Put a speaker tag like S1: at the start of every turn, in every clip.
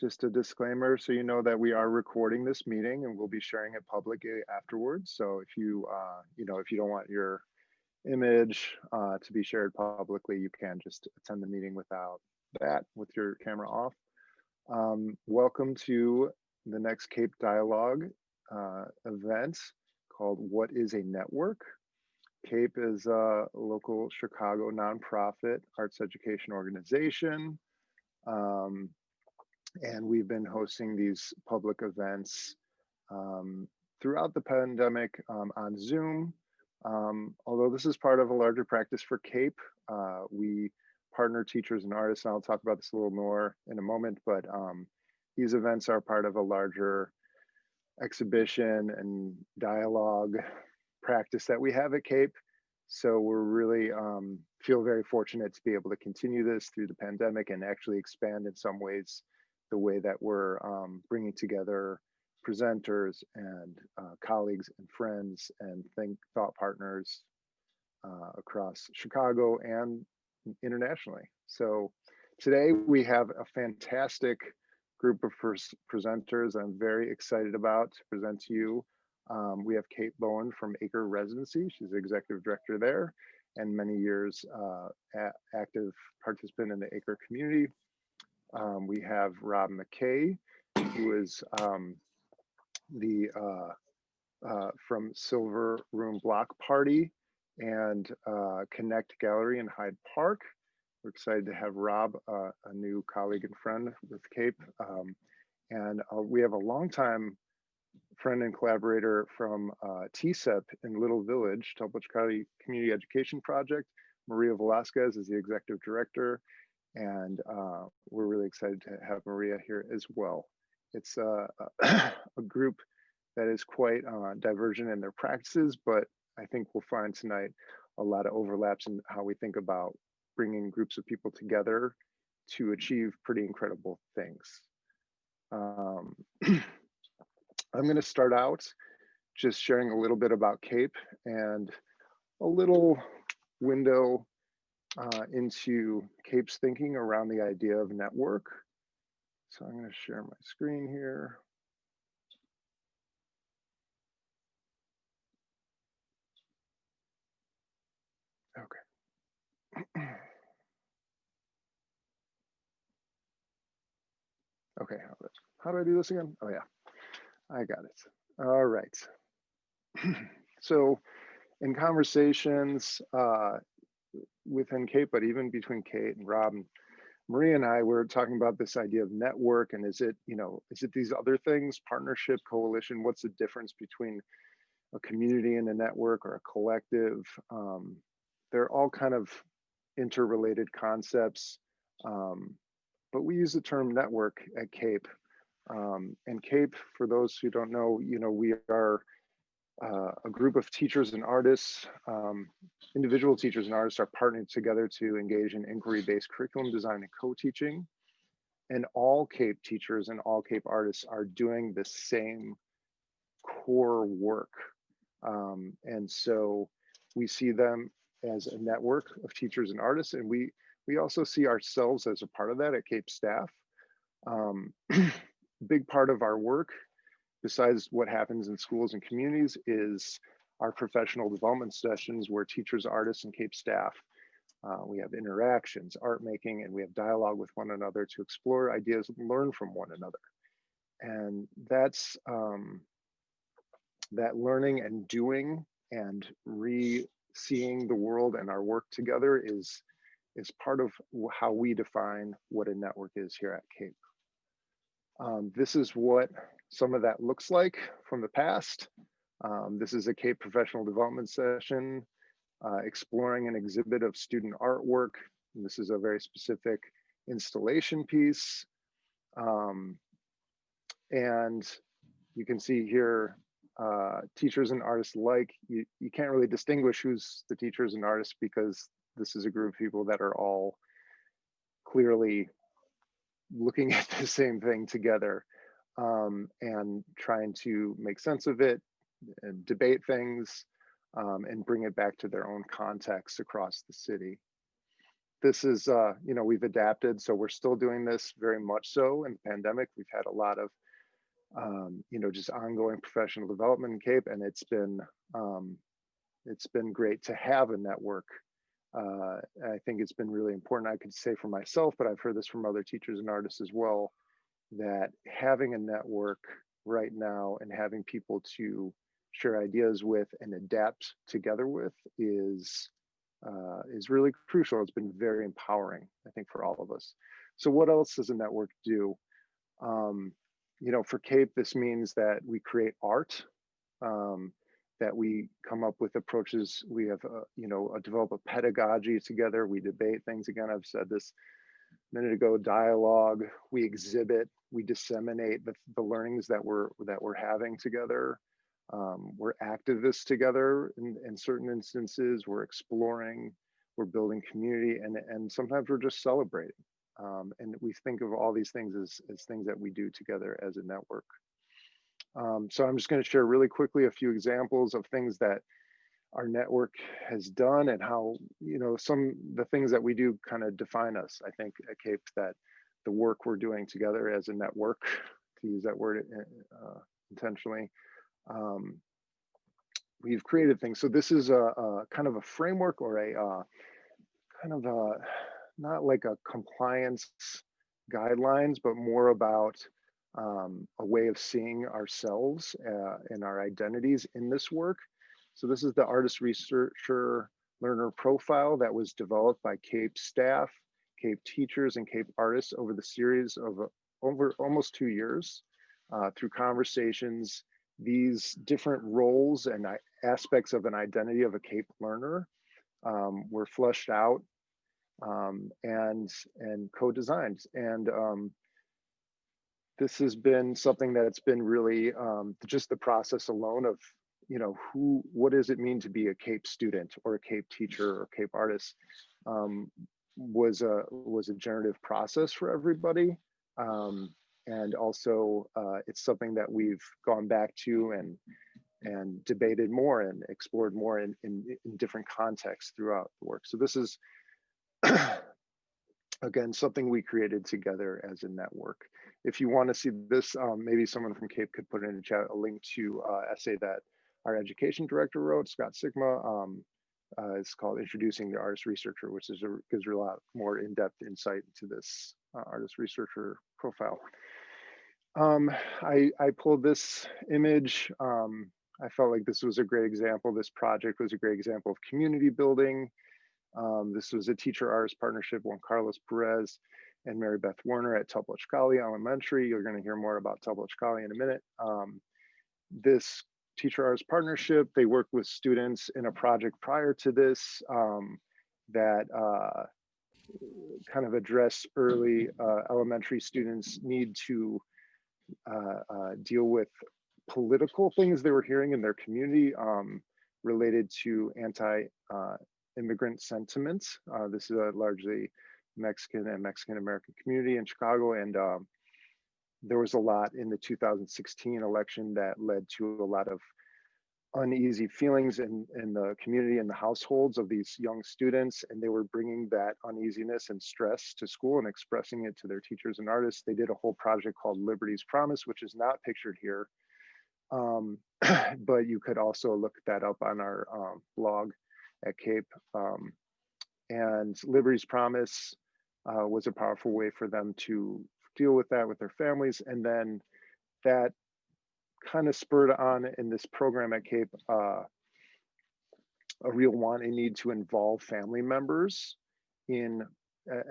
S1: Just a disclaimer, so you know that we are recording this meeting and we'll be sharing it publicly afterwards. So if you, if you don't want your image to be shared publicly, you can just attend the meeting without that, with your camera off. Welcome to the next CAPE Dialogue event called What is a Network? CAPE is a local Chicago nonprofit arts education organization. And we've been hosting these public events throughout the pandemic on Zoom. Although this is part of a larger practice for CAPE, we partner teachers and artists, and I'll talk about this a little more in a moment, but these events are part of a larger exhibition and dialogue practice that we have at CAPE. So we're really feel very fortunate to be able to continue this through the pandemic and actually expand in some ways the way that we're bringing together presenters and colleagues and friends and thought partners across Chicago and internationally. So today we have a fantastic group of presenters I'm very excited about to present to you. We have Kate Bowen from ACRE Residency. She's the executive director there and many years active participant in the ACRE community. We have Rob McKay, who is from Silver Room Block Party and Connect Gallery in Hyde Park. We're excited to have Rob, a new colleague and friend with CAPE. And we have a longtime friend and collaborator from TCEP in Little Village, Tulsa County Community Education Project. Maria Velazquez is the executive director. And we're really excited to have Maria here as well. It's a group that is quite divergent in their practices, but I think we'll find tonight a lot of overlaps in how we think about bringing groups of people together to achieve pretty incredible things. I'm going to start out just sharing a little bit about CAPE and a little window into CAPE's thinking around the idea of network. So I'm going to share my screen here. Okay. Okay, how do I do this again? Oh yeah, I got it. All right. So in conversations within CAPE, but even between Kate and Rob and Maria and I were talking about this idea of network, and is it these other things, partnership, coalition? What's the difference between a community and a network or a collective? They're all kind of interrelated concepts, but we use the term network at CAPE. And CAPE, for those who don't know, we are a group of teachers and artists. Individual teachers and artists are partnered together to engage in inquiry-based curriculum design and co-teaching. And all CAPE teachers and all CAPE artists are doing the same core work. And so we see them as a network of teachers and artists, and we also see ourselves as a part of that at CAPE staff. Big part of our work, besides what happens in schools and communities, is our professional development sessions where teachers, artists, and CAPE staff, we have interactions, art making, and we have dialogue with one another to explore ideas and learn from one another. And that's that learning and doing and re-seeing the world and our work together is part of how we define what a network is here at CAPE. This is what some of that looks like from the past. This is a CAPE professional development session exploring an exhibit of student artwork. And this is a very specific installation piece. And you can see here, teachers and artists alike, you can't really distinguish who's the teachers and artists because this is a group of people that are all clearly looking at the same thing together and trying to make sense of it and debate things and bring it back to their own context across the city. this is, we've adapted, so we're still doing this very much so in the pandemic. We've had a lot of, just ongoing professional development in CAPE, and it's been great to have a network. I think it's been really important. I could say for myself, but I've heard this from other teachers and artists as well, that having a network right now and having people to share ideas with and adapt together with is really crucial. It's been very empowering, I think, for all of us. So what else does a network do? For CAPE, this means that we create art, that we come up with approaches. We have, develop a pedagogy together. We debate things. Again, I've said this a minute ago, dialogue. We exhibit, we disseminate the learnings that we're having together. We're activists together in certain instances. We're exploring, we're building community, and sometimes we're just celebrating. And we think of all these things as things that we do together as a network. So I'm just going to share really quickly a few examples of things that our network has done and how, the things that we do kind of define us. I think at CAPE, that the work we're doing together as a network, to use that word intentionally, we've created things. So this is a kind of a framework, or a kind of a, not like a compliance guidelines, but more about a way of seeing ourselves and our identities in this work. So this is the artist researcher learner profile that was developed by CAPE staff, CAPE teachers, and CAPE artists over the series of over almost 2 years. Through conversations, these different roles and aspects of an identity of a CAPE learner were fleshed out and co-designed. And this has been something that's been really just the process alone of, what does it mean to be a CAPE student or a CAPE teacher or CAPE artist, was a generative process for everybody. And also it's something that we've gone back to and debated more and explored more in different contexts throughout the work. So this is, again, something we created together as a network. If you want to see this, maybe someone from CAPE could put in the chat a link to essay that our education director wrote, Scott Sigma. It's called Introducing the Artist Researcher, which gives you a lot more in-depth insight into this artist researcher profile. I pulled this image. I felt like this was a great example. This project was a great example of community building. This was a teacher-artist partnership, Juan Carlos Perez and Mary Beth Werner at Tupelo-Chicali Elementary. You're going to hear more about Tupelo-Chicali in a minute. This teacher-artist partnership, they worked with students in a project prior to this that kind of address early elementary students' need to deal with political things they were hearing in their community related to anti-immigrant sentiments. This is a largely Mexican and Mexican-American community in Chicago, and there was a lot in the 2016 election that led to a lot of uneasy feelings in the community and the households of these young students, and they were bringing that uneasiness and stress to school and expressing it to their teachers and artists. They did a whole project called Liberty's Promise, which is not pictured here, but you could also look that up on our blog at CAPE. And Liberty's Promise was a powerful way for them to deal with that with their families. And then that kind of spurred on in this program at CAPE a real want and need to involve family members in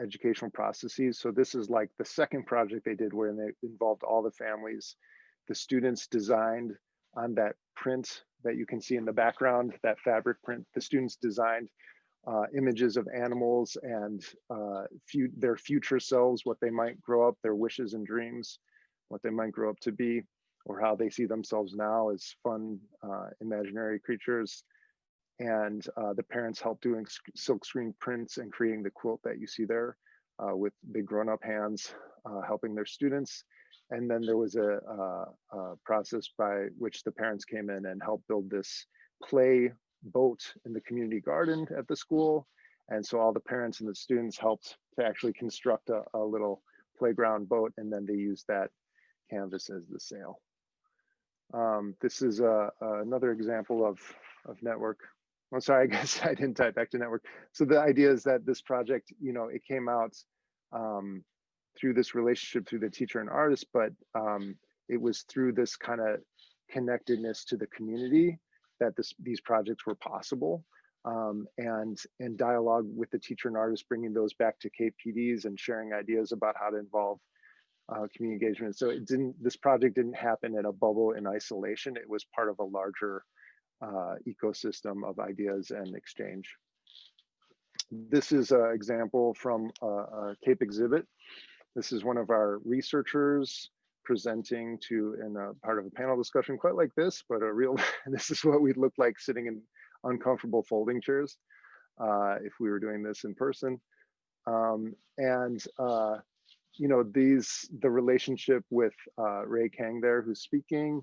S1: educational processes. So this is like the second project they did where they involved all the families. The students designed on that print that you can see in the background, that fabric print, the students designed images of animals and their future selves, what they might grow up, their wishes and dreams, what they might grow up to be, or how they see themselves now as fun, imaginary creatures. And the parents helped doing silkscreen prints and creating the quilt that you see there with big grown-up hands helping their students. And then there was a process by which the parents came in and helped build this play boat in the community garden at the school. And so all the parents and the students helped to actually construct a little playground boat, and then they used that canvas as the sail. This is another example of network. I'm sorry, I guess I didn't type back to network. So the idea is that this project, you know, it came out through this relationship through the teacher and artist, but it was through this kind of connectedness to the community that these projects were possible. And dialogue with the teacher and artist, bringing those back to Cape PDs and sharing ideas about how to involve community engagement. So this project didn't happen in a bubble in isolation. It was part of a larger ecosystem of ideas and exchange. This is an example from a Cape exhibit. This is one of our researchers presenting in a part of a panel discussion, quite like this, but this is what we'd look like sitting in uncomfortable folding chairs if we were doing this in person. You know, the relationship with Ray Kang there, who's speaking,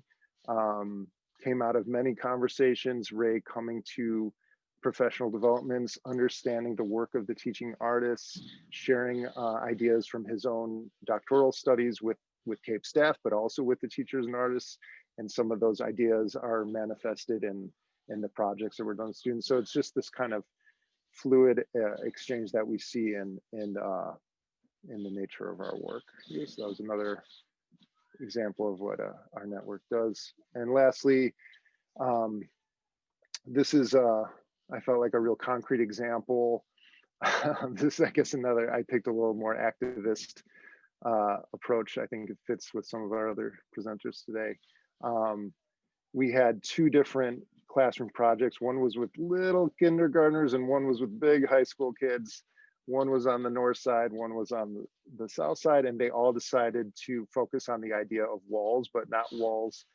S1: came out of many conversations, Ray coming to professional developments, understanding the work of the teaching artists, sharing ideas from his own doctoral studies with Cape staff, but also with the teachers and artists. And some of those ideas are manifested in the projects that were done with students. So it's just this kind of fluid exchange that we see in the nature of our work. So that was another example of what our network does. And lastly, this is I felt like a real concrete example. This is, I guess, I picked a little more activist approach. I think it fits with some of our other presenters today. We had two different classroom projects. One was with little kindergartners and one was with big high school kids. One was on the north side, one was on the south side, and they all decided to focus on the idea of walls, but not walls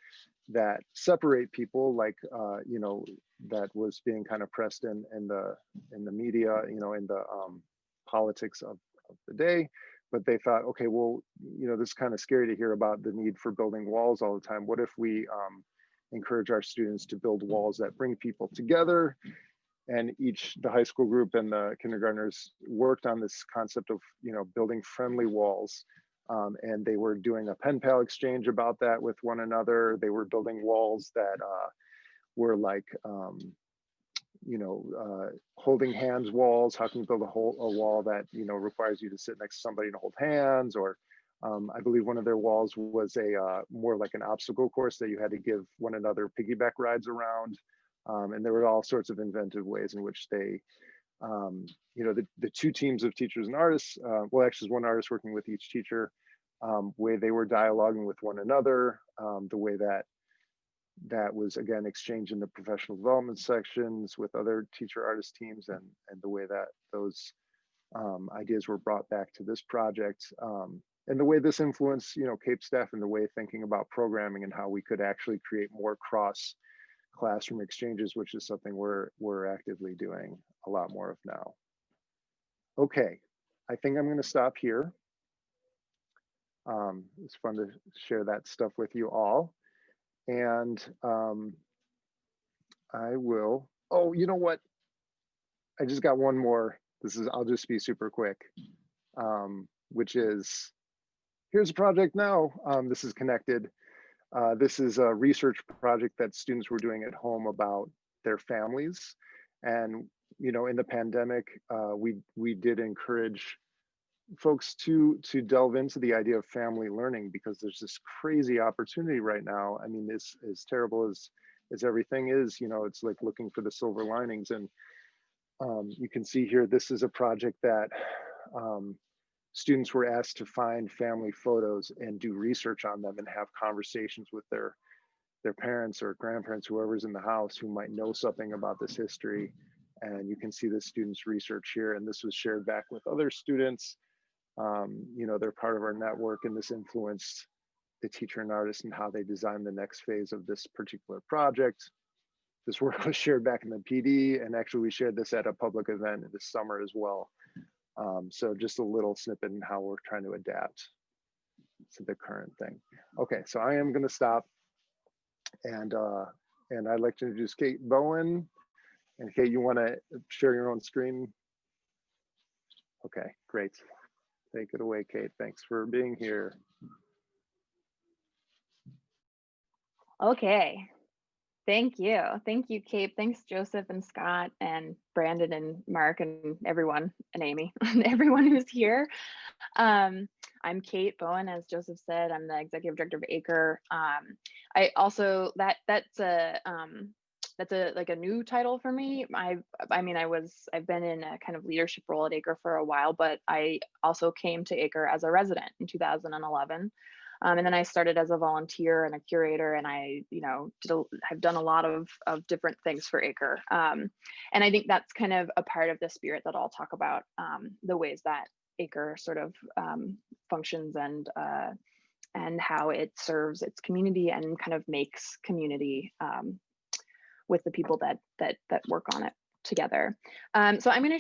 S1: that separate people, like you know, that was being kind of pressed in the media, you know, in the politics of the day. But they thought, okay, well, you know, this is kind of scary to hear about the need for building walls all the time. What if we encourage our students to build walls that bring people together? And the high school group and the kindergartners worked on this concept of, you know, building friendly walls. And they were doing a pen pal exchange about that with one another. They were building walls that were like, you know, holding hands walls. How can you build a wall that, you know, requires you to sit next to somebody and hold hands? Or I believe one of their walls was more like an obstacle course that you had to give one another piggyback rides around. And there were all sorts of inventive ways in which they, you know, the two teams of teachers and artists, well, actually one artist working with each teacher, way they were dialoguing with one another, the way that was, again, exchanged in the professional development sections with other teacher artist teams, and the way that those ideas were brought back to this project. And the way this influenced, you know, Cape staff and the way thinking about programming and how we could actually create more cross classroom exchanges, which is something we're actively doing a lot more of now. Okay, I think I'm going to stop here. It's fun to share that stuff with you all. And I will, oh, you know what? I just got one more. I'll just be super quick, which is, here's a project now. This is connected. This is a research project that students were doing at home about their families. And, you know, in the pandemic, we did encourage folks to delve into the idea of family learning, because there's this crazy opportunity right now. I mean, this as terrible as everything is, you know, it's like looking for the silver linings. And you can see here, this is a project that students were asked to find family photos and do research on them and have conversations with their parents or grandparents, whoever's in the house, who might know something about this history. And you can see the students' research here, and this was shared back with other students. You know, they're part of our network, and this influenced the teacher and artist and how they designed the next phase of this particular project. This work was shared back in the PD, and actually we shared this at a public event this summer as well. So just a little snippet in how we're trying to adapt to the current thing. Okay, so I am going to stop, and I'd like to introduce Kate Bowen. And Kate, you want to share your own screen? Okay, great. Take it away, Kate. Thanks for being here.
S2: Okay. Thank you. Thank you, Kate. Thanks, Joseph and Scott and Brandon and Mark and everyone and Amy and everyone who's here. I'm Kate Bowen, as Joseph said. I'm the Executive Director of ACRE. I also that's a like a new title for me. I've been in a kind of leadership role at ACRE for a while, but I also came to ACRE as a resident in 2011. And then I started as a volunteer and a curator, and I, have done a lot of different things for ACRE. And I think that's kind of a part of the spirit that I'll talk about, the ways that ACRE sort of functions and how it serves its community and kind of makes community with the people that work on it together. So I'm going to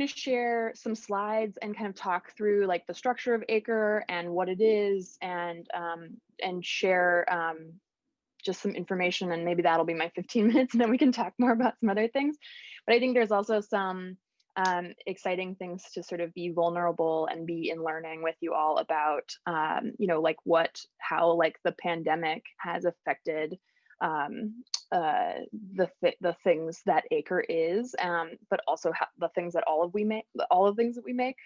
S2: share some slides and kind of talk through like the structure of ACRE and what it is, and share just some information, and maybe that'll be my 15 minutes, and then we can talk more about some other things. But I think there's also some exciting things to sort of be vulnerable and be in learning with you all about, how like the pandemic has affected the things that ACRE is, but also the things that all of the things that we make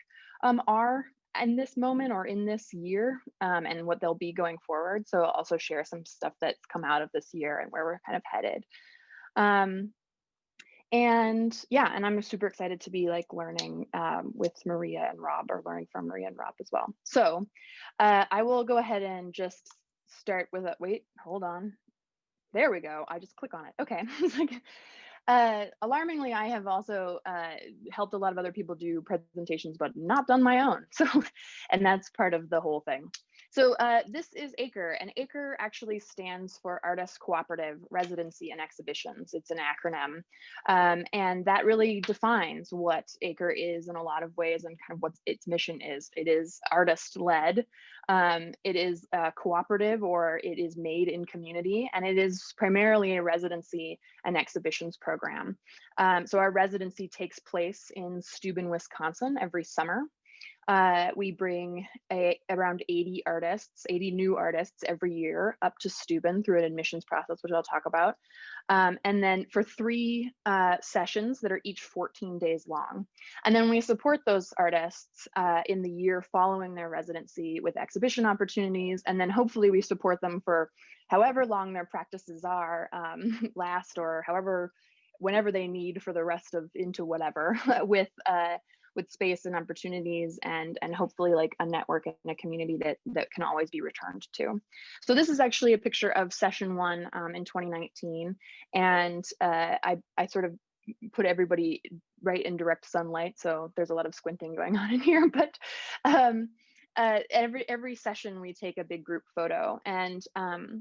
S2: are in this moment or in this year, and what they'll be going forward. So I'll also share some stuff that's come out of this year and where we're kind of headed. And I'm super excited to be like learning with Maria and Rob, or learning from Maria and Rob as well. So I will go ahead and just start with wait, hold on. There we go. I just click on it. Okay. Alarmingly, I have also helped a lot of other people do presentations, but not done my own. So, and that's part of the whole thing. So this is ACRE, and ACRE actually stands for Artist Cooperative Residency and Exhibitions. It's an acronym, and that really defines what ACRE is in a lot of ways, and kind of what its mission is. It is artist-led, it is cooperative, or it is made in community, and it is primarily a residency and exhibitions program. So our residency takes place in Steuben, Wisconsin every summer. We bring around 80 new artists every year up to Steuben through an admissions process, which I'll talk about. And then for 3 sessions that are each 14 days long. And then we support those artists in the year following their residency with exhibition opportunities. And then hopefully we support them for however long their practices last, or whenever they need for the rest of into whatever, with space and opportunities, and hopefully like a network and a community that can always be returned to. So this is actually a picture of session 1 in 2019, and I sort of put everybody right in direct sunlight, so there's a lot of squinting going on in here, but every session we take a big group photo, and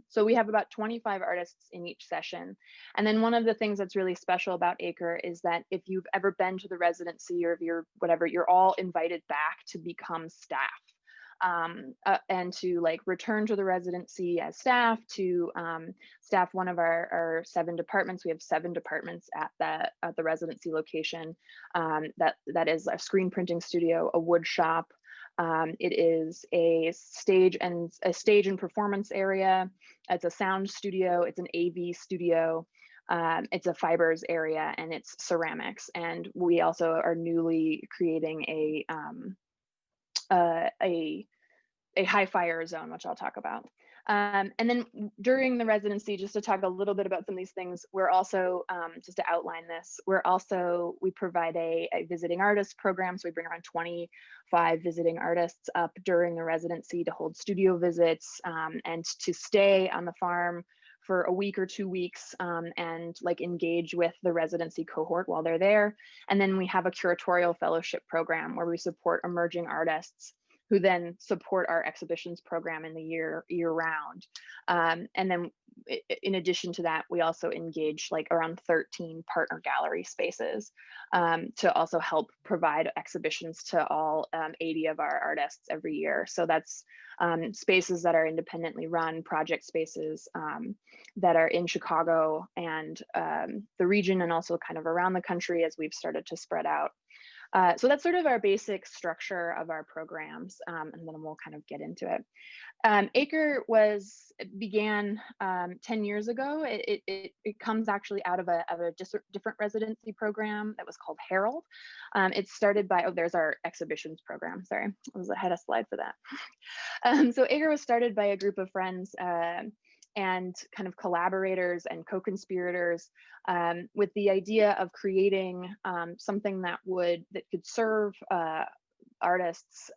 S2: so we have about 25 artists in each session. And then one of the things that's really special about ACRE is that if you've ever been to the residency, or if you're all invited back to become staff, and to like return to the residency as staff, to staff one of our 7 departments. We have 7 departments at the residency location. That is a screen printing studio, a wood shop. It is a stage and performance area. It's a sound studio. It's an AV studio. It's a fibers area, and it's ceramics. And we also are newly creating a high fire zone, which I'll talk about. And then during the residency, just to talk a little bit about some of these things, we're also, just to outline this, we provide a visiting artist program. So we bring around 25 visiting artists up during the residency to hold studio visits, and to stay on the farm for a week or 2 weeks, and like engage with the residency cohort while they're there. And then we have a curatorial fellowship program where we support emerging artists who then support our exhibitions program in the year round. And then in addition to that, we also engage like around 13 partner gallery spaces to also help provide exhibitions to all 80 of our artists every year. So that's spaces that are independently run, project spaces that are in Chicago and the region, and also kind of around the country as we've started to spread out. So that's sort of our basic structure of our programs, and then we'll kind of get into it. ACRE began 10 years ago. It comes actually out of a different residency program that was called Herald. It's started by, oh, there's our exhibitions program. Sorry, I had a slide for that. So ACRE was started by a group of friends and kind of collaborators and co-conspirators with the idea of creating something that could serve artists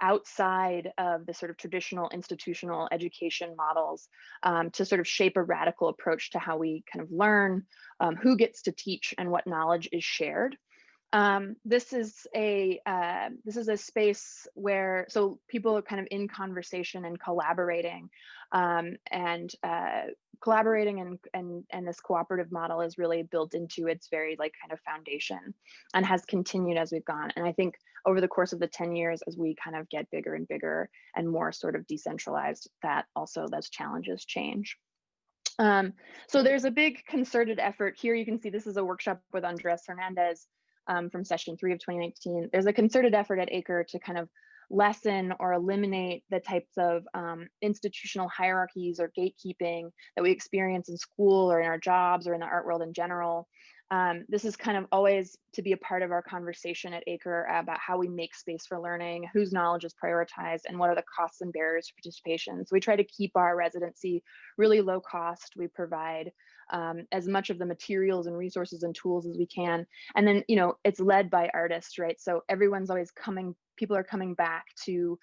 S2: outside of the sort of traditional institutional education models to sort of shape a radical approach to how we kind of learn, who gets to teach, and what knowledge is shared. This is a space where people are kind of in conversation and collaborating, and this cooperative model is really built into its very like kind of foundation and has continued as we've gone. And I think over the course of the 10 years, as we kind of get bigger and bigger and more sort of decentralized, that also those challenges change. So there's a big concerted effort here. You can see this is a workshop with Andres Hernandez from session 3 of 2019. There's a concerted effort at ACRE to kind of lessen or eliminate the types of institutional hierarchies or gatekeeping that we experience in school or in our jobs or in the art world in general. This is kind of always to be a part of our conversation at ACRE about how we make space for learning, whose knowledge is prioritized, and what are the costs and barriers to participation. So we try to keep our residency really low cost. We provide as much of the materials and resources and tools as we can. And then, you know, it's led by artists, right? So everyone's always people are coming back to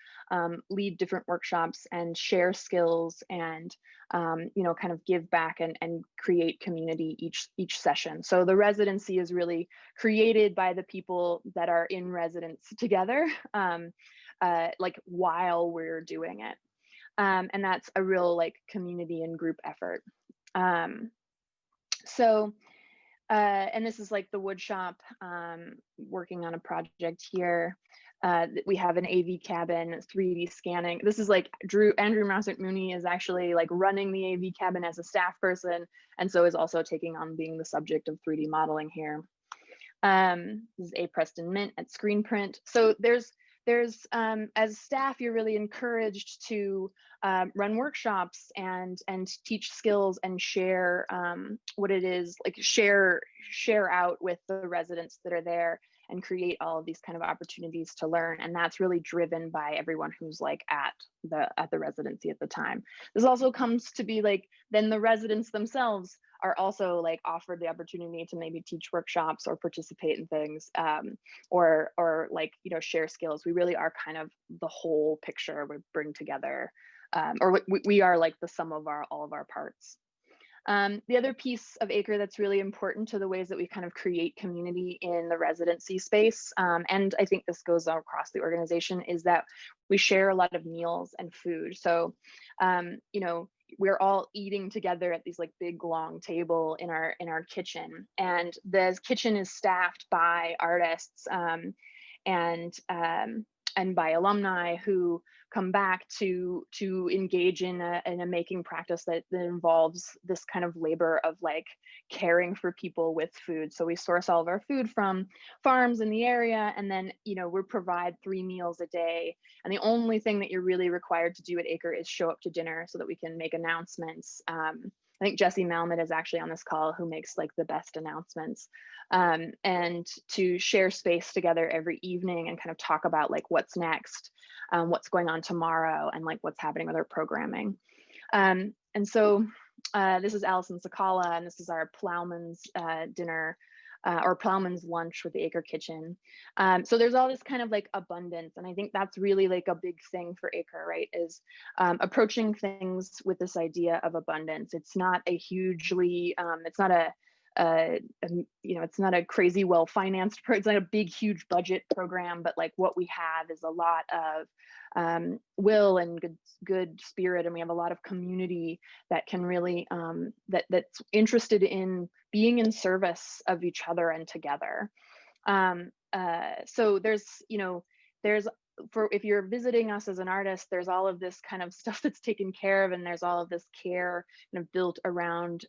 S2: lead different workshops and share skills and, you know, kind of give back and create community each session. So the residency is really created by the people that are in residence together, like while we're doing it. And that's a real like community and group effort. And this is like the wood shop working on a project here. We have an AV cabin, 3D scanning. This is like Andrew Mousset Mooney is actually like running the AV cabin as a staff person, and so is also taking on being the subject of 3D modeling here. This is A. Preston Mint at Screen Print. So there's as staff, you're really encouraged to run workshops and teach skills and share what it is, like share out with the residents that are there and create all of these kind of opportunities to learn. And that's really driven by everyone who's like at the residency at the time. This also comes to be like, then the residents themselves are also like offered the opportunity to maybe teach workshops or participate in things, or like, you know, share skills. We really are kind of the whole picture we bring together, or we are like the sum of all of our parts. The other piece of ACRE that's really important to the ways that we kind of create community in the residency space, and I think this goes across the organization, is that we share a lot of meals and food. So, you know, we're all eating together at these like big long table in our kitchen, and the kitchen is staffed by artists and by alumni who come back to engage in a making practice that involves this kind of labor of like caring for people with food. So we source all of our food from farms in the area, and then, you know, we provide 3 meals a day. And the only thing that you're really required to do at ACRE is show up to dinner so that we can make announcements. I think Jesse Malmet is actually on this call, who makes like the best announcements, and to share space together every evening and kind of talk about like what's next, what's going on tomorrow, and like what's happening with our programming. And so this is Allison Sakala, and this is our Plowman's dinner, or Plowman's lunch with the ACRE kitchen. So there's all this kind of like abundance. And I think that's really like a big thing for ACRE, right? Is approaching things with this idea of abundance. It's not a hugely, it's not a it's not a crazy well-financed, it's not a big, huge budget program, but like what we have is a lot of will and good spirit, and we have a lot of community that can really that's interested in being in service of each other and together. So there's if you're visiting us as an artist, there's all of this kind of stuff that's taken care of, and there's all of this care kind of built around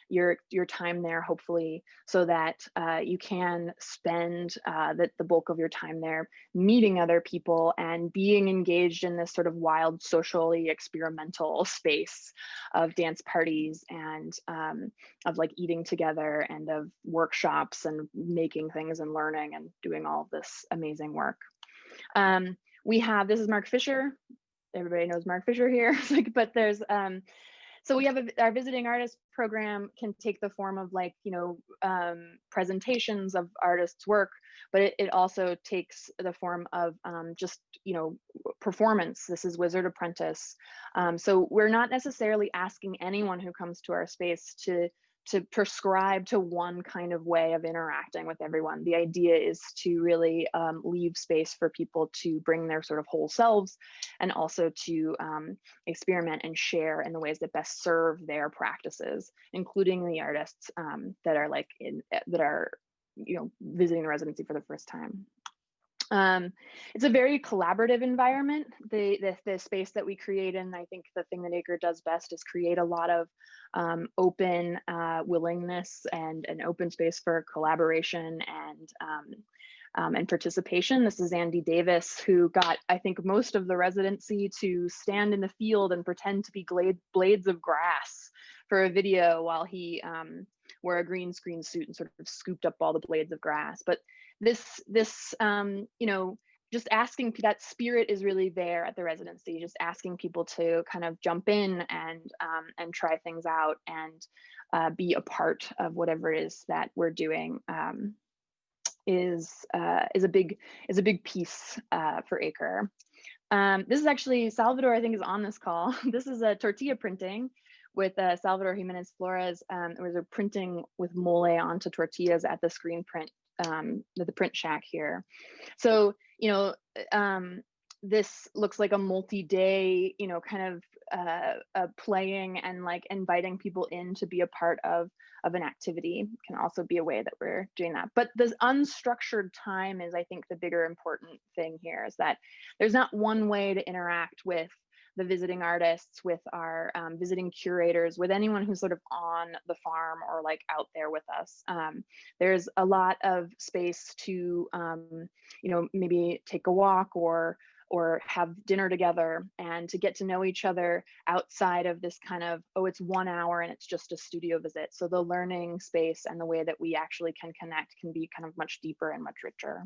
S2: your time there, hopefully, so that you can spend the bulk of your time there meeting other people and being engaged in this sort of wild, socially experimental space of dance parties and of like eating together and of workshops and making things and learning and doing all of this amazing work. This is Mark Fisher. Everybody knows Mark Fisher here. But there's, so we have our visiting artist program can take the form of like, presentations of artists' work, but it also takes the form of just, performance. This is Wizard Apprentice. So we're not necessarily asking anyone who comes to our space to prescribe to one kind of way of interacting with everyone. The idea is to really leave space for people to bring their sort of whole selves, and also to experiment and share in the ways that best serve their practices, including the artists that are visiting the residency for the first time. It's a very collaborative environment. The space that we create, and I think the thing that ACRE does best is create a lot of open willingness and an open space for collaboration and participation. This is Andy Davis, who got, I think, most of the residency to stand in the field and pretend to be blades of grass for a video while he wore a green screen suit and sort of scooped up all the blades of grass. But this just asking, that spirit is really there at the residency, just asking people to kind of jump in and try things out and be a part of whatever it is that we're doing is a big piece for ACRE. This is actually Salvador, I think, is on this call. This is a tortilla printing with Salvador Jimenez Flores. It was a printing with mole onto tortillas at the screen print, the print shack here. So, this looks like a multi-day, kind of playing and like inviting people in to be a part of an activity can also be a way that we're doing that. But this unstructured time is, I think, the bigger important thing here, is that there's not one way to interact with the visiting artists, with our visiting curators, with anyone who's sort of on the farm or like out there with us. There's a lot of space to, maybe take a walk or have dinner together and to get to know each other outside of this kind of, oh, it's 1 hour and it's just a studio visit. So the learning space and the way that we actually can connect can be kind of much deeper and much richer.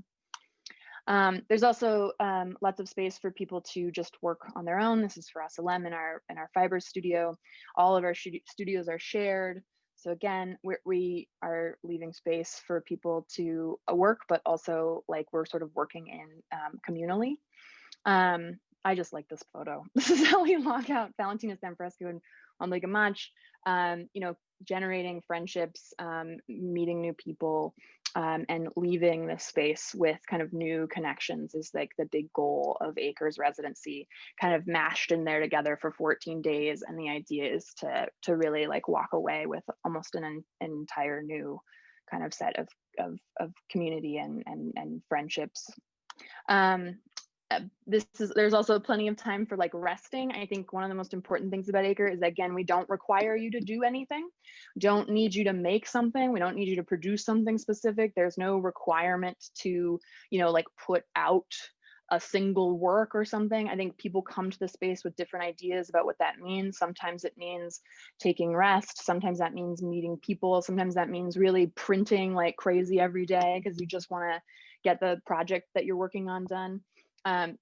S2: There's also lots of space for people to just work on their own. This is for SLM in our fiber studio. All of our studios are shared. So again, we are leaving space for people to work, but also like we're sort of working in communally. I just like this photo. This is how we log out Valentina Sanfresco and on Lake Amach, generating friendships, meeting new people, and leaving this space with kind of new connections is like the big goal of ACRE's residency, kind of mashed in there together for 14 days. And the idea is to really like walk away with almost an entire new kind of set of community and friendships. There's also plenty of time for like resting. I think one of the most important things about ACRE is, again, we don't require you to do anything. We don't need you to make something. We don't need you to produce something specific. There's no requirement to, like put out a single work or something. I think people come to the space with different ideas about what that means. Sometimes it means taking rest. Sometimes that means meeting people. Sometimes that means really printing like crazy every day because you just want to get the project that you're working on done.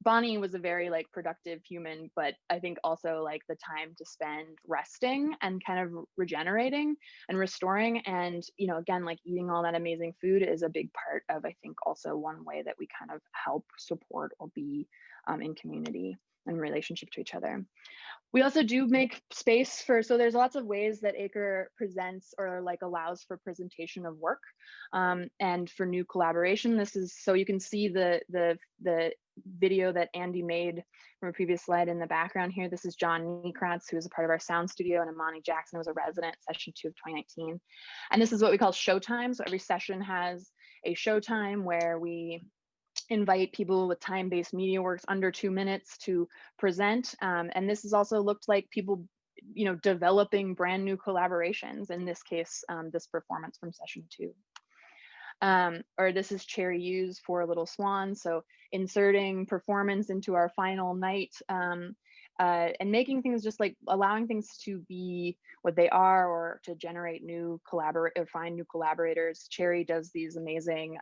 S2: Bonnie was a very like productive human, but I think also like the time to spend resting and kind of regenerating and restoring, and again, like eating all that amazing food is a big part of, I think, also one way that we kind of help support or be in community. in relationship to each other. We also do make space for, so there's lots of ways that ACRE presents or like allows for presentation of work and for new collaboration. This is, so you can see the video that Andy made from a previous slide in the background here. This is John Niekratz, who is a part of our sound studio, and Imani Jackson was a resident, session 2 of 2019. And this is what we call showtime. So every session has a showtime where we invite people with time-based media works under 2 minutes to present. And this has also looked like people, you know, developing brand new collaborations. In this case, this performance from session 2. Or this is Cherry U's For Little Swans. So inserting performance into our final night and making things just like allowing things to be what they are, or to generate new find new collaborators. Cherry does these amazing,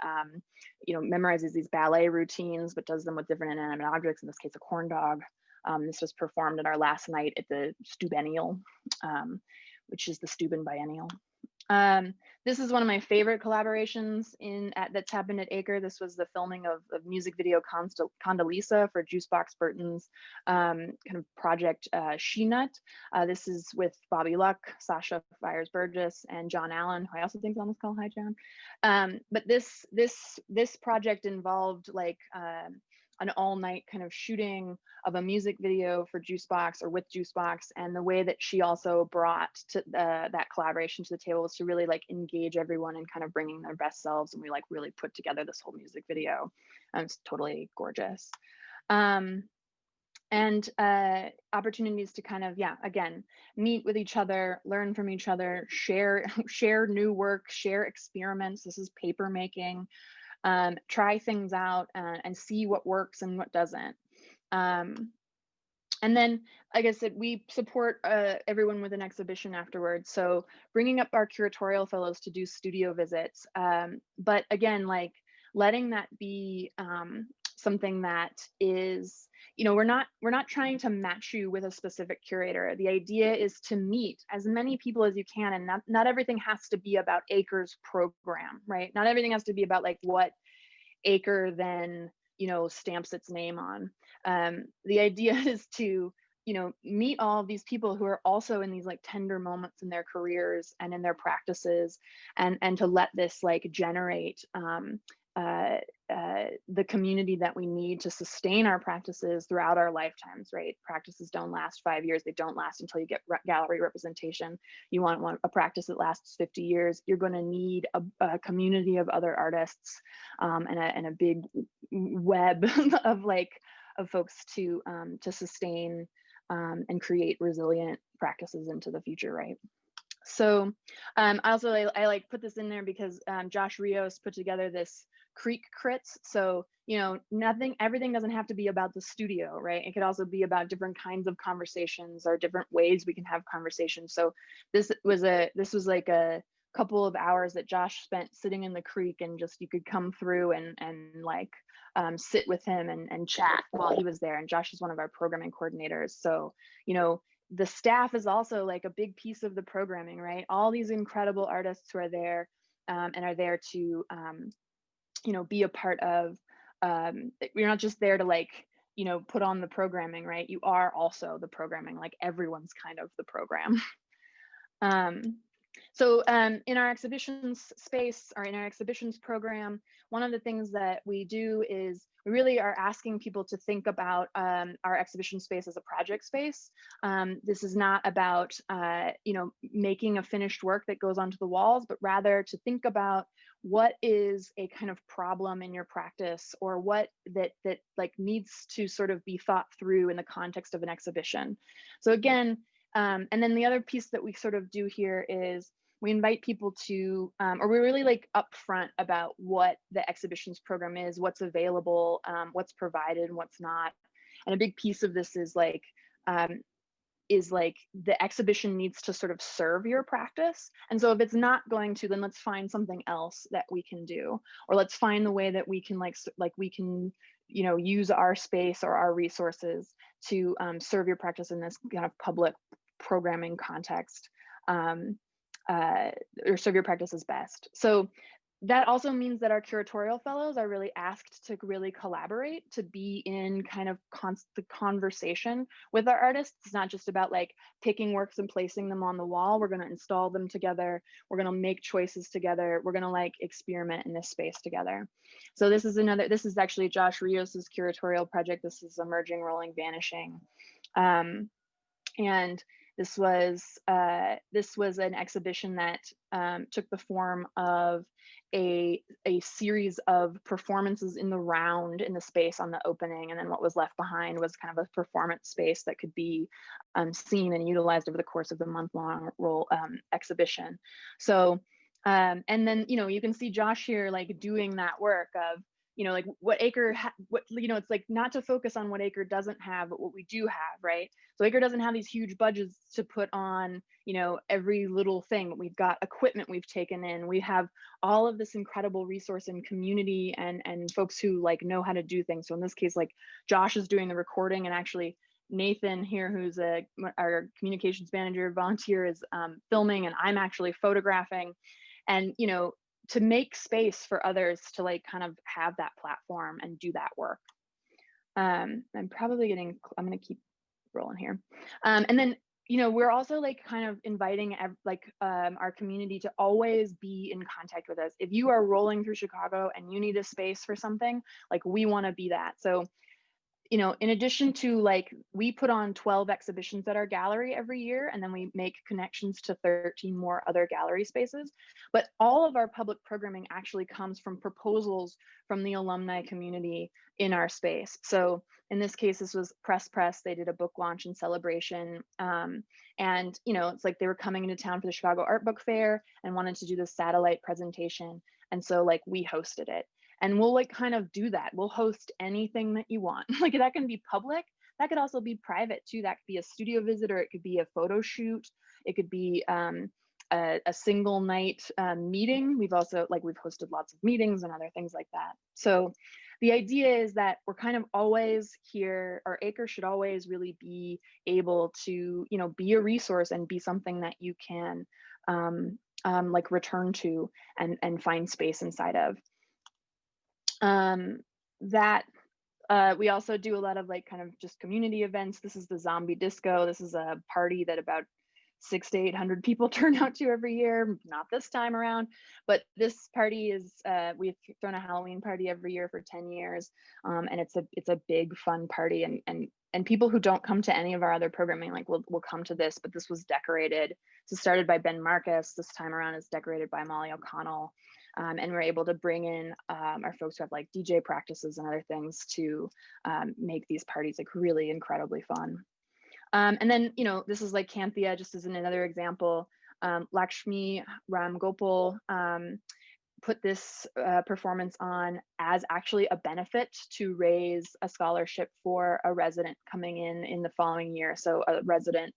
S2: you know, memorizes these ballet routines, but does them with different inanimate objects, in this case, a corn dog. This was performed at our last night at the Stubennial, which is the Steuben Biennial. This is one of my favorite collaborations that's happened at ACRE. This was the filming of music video Condoleezza for Juicebox Burton's kind of project She Nut. This is with Bobby Luck, Sasha Fires Burgess, and John Allen, who I also think is on this call. Hi, John. But this project involved like an all-night kind of shooting of a music video for Juicebox, or with Juicebox, and the way that she also brought to that collaboration to the table was to really like engage everyone in kind of bringing their best selves, and we like really put together this whole music video. It's totally gorgeous. And opportunities to kind of, yeah, again, meet with each other, learn from each other, share new work, share experiments. This is paper making. Try things out and see what works and what doesn't. And then, like I said, we support everyone with an exhibition afterwards. So bringing up our curatorial fellows to do studio visits. But again, like letting that be something that is, you know, we're not trying to match you with a specific curator. The idea is to meet as many people as you can, and not everything has to be about ACRE's program, right? Not everything has to be about like what ACRE then, you know, stamps its name on. The idea is to, you know, meet all of these people who are also in these like tender moments in their careers and in their practices, and to let this like generate the community that we need to sustain our practices throughout our lifetimes, right? Practices don't last 5 years. They don't last until you get gallery representation. You want a practice that lasts 50 years. You're going to need a community of other artists and a big web of folks to sustain and create resilient practices into the future, right? So also I like put this in there because Josh Rios put together this Creek Crits. So, you know, everything doesn't have to be about the studio, right? It could also be about different kinds of conversations or different ways we can have conversations. So this was like a couple of hours that Josh spent sitting in the creek, and just you could come through and like sit with him and chat while he was there. And Josh is one of our programming coordinators. So, you know, the staff is also like a big piece of the programming, right? All these incredible artists who are there and are there to, you know, be a part of, you're not just there to like, you know, put on the programming, right? You are also the programming, like everyone's kind of the program. So in our exhibitions space, or in our exhibitions program, one of the things that we do is we really are asking people to think about our exhibition space as a project space. This is not about, you know, making a finished work that goes onto the walls, but rather to think about what is a kind of problem in your practice, or what that like needs to sort of be thought through in the context of an exhibition. So again, and then the other piece that we sort of do here is we invite people to, or we're really like upfront about what the exhibitions program is, what's available, what's provided and what's not. And a big piece of this is like the exhibition needs to sort of serve your practice. And so if it's not going to, then let's find something else that we can do, or let's find the way that we can like we can, you know, use our space or our resources to serve your practice in this kind of public programming context, or serve your practice as best. So that also means that our curatorial fellows are really asked to really collaborate, to be in kind of constant conversation with our artists. It's not just about like picking works and placing them on the wall. We're going to install them together. We're going to make choices together. We're going to like experiment in this space together. So this is actually Josh Rios's curatorial project. This is Emerging, Rolling, Vanishing. And this was an exhibition that took the form of a series of performances in the round in the space on the opening, and then what was left behind was kind of a performance space that could be seen and utilized over the course of the month-long exhibition. So and then you can see Josh here like doing that work of like what ACRE it's like not to focus on what ACRE doesn't have, but what we do have, right? So ACRE doesn't have these huge budgets to put on every little thing, but we've got equipment we've taken in. We have all of this incredible resource and community and folks who like know how to do things. So in this case, like Josh is doing the recording, and actually Nathan here, who's our communications manager volunteer, is filming, and I'm actually photographing. And to make space for others to like kind of have that platform and do that work. I'm going to keep rolling here. And then, we're also like kind of inviting our community to always be in contact with us. If you are rolling through Chicago and you need a space for something, like we want to be that. So in addition to like, we put on 12 exhibitions at our gallery every year, and then we make connections to 13 more other gallery spaces. But all of our public programming actually comes from proposals from the alumni community in our space. So in this case, this was Press. They did a book launch and celebration. And it's like they were coming into town for the Chicago Art Book Fair and wanted to do this satellite presentation. And so like we hosted it. And we'll like kind of do that. We'll host anything that you want. Like that can be public. That could also be private too. That could be a studio visit, or it could be a photo shoot. It could be a single night meeting. We've hosted lots of meetings and other things like that. So the idea is that we're kind of always here, or ACRE should always really be able to, be a resource and be something that you can like return to and find space inside of. We also do a lot of like kind of just community events. This is the Zombie Disco. This is a party that about 600 to 800 people turn out to every year. Not this time around, but this party is we've thrown a Halloween party every year for 10 years, and it's a big fun party. And people who don't come to any of our other programming like will come to this. But this was decorated. So started by Ben Marcus. This time around is decorated by Molly O'Connell. And we're able to bring in our folks who have like DJ practices and other things to make these parties like really incredibly fun. And then, this is like Canthia, just as another example. Lakshmi Ram Gopal put this performance on as actually a benefit to raise a scholarship for a resident coming in the following year. So a resident,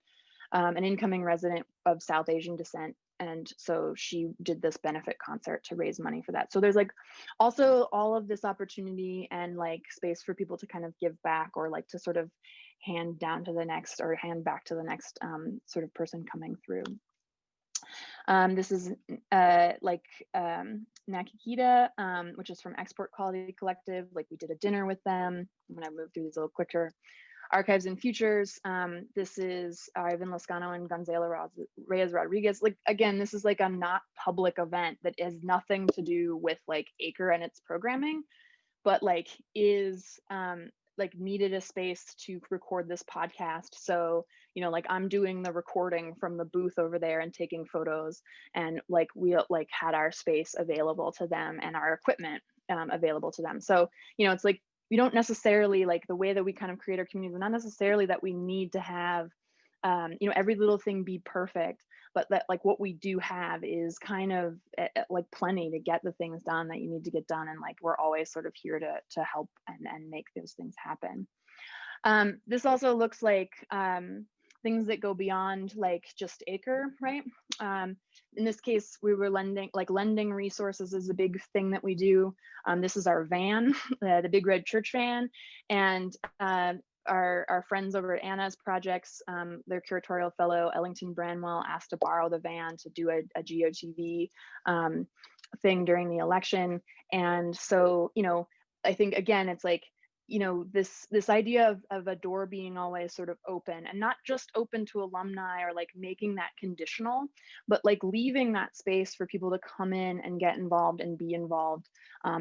S2: an incoming resident of South Asian descent. And so she did this benefit concert to raise money for that. So there's like also all of this opportunity and like space for people to kind of give back, or like to sort of hand down to the next, or hand back to the next sort of person coming through. This is Nakikita, which is from Export Quality Collective. Like we did a dinner with them. I'm gonna move through these a little quicker. Archives and Futures. This is Ivan Lascano and Gonzalo Reyes Rodriguez. Like, again, this is like a not public event that has nothing to do with like ACRE and its programming, but like is like needed a space to record this podcast. So, like I'm doing the recording from the booth over there and taking photos, and like we like had our space available to them and our equipment available to them. So, it's like, we don't necessarily, like the way that we kind of create our communities, not necessarily that we need to have, every little thing be perfect, but that like what we do have is kind of like plenty to get the things done that you need to get done. And like, we're always sort of here to help and make those things happen. This also looks like things that go beyond like just ACRE, right? In this case, we were lending resources is a big thing that we do. This is our van, the Big Red Church van, and our friends over at Anna's projects, their curatorial fellow Ellington Branwell asked to borrow the van to do a GOTV thing during the election. And so, you know, I think again, it's like, you know, this idea of a door being always sort of open, and not just open to alumni or like making that conditional, but like leaving that space for people to come in and get involved and be involved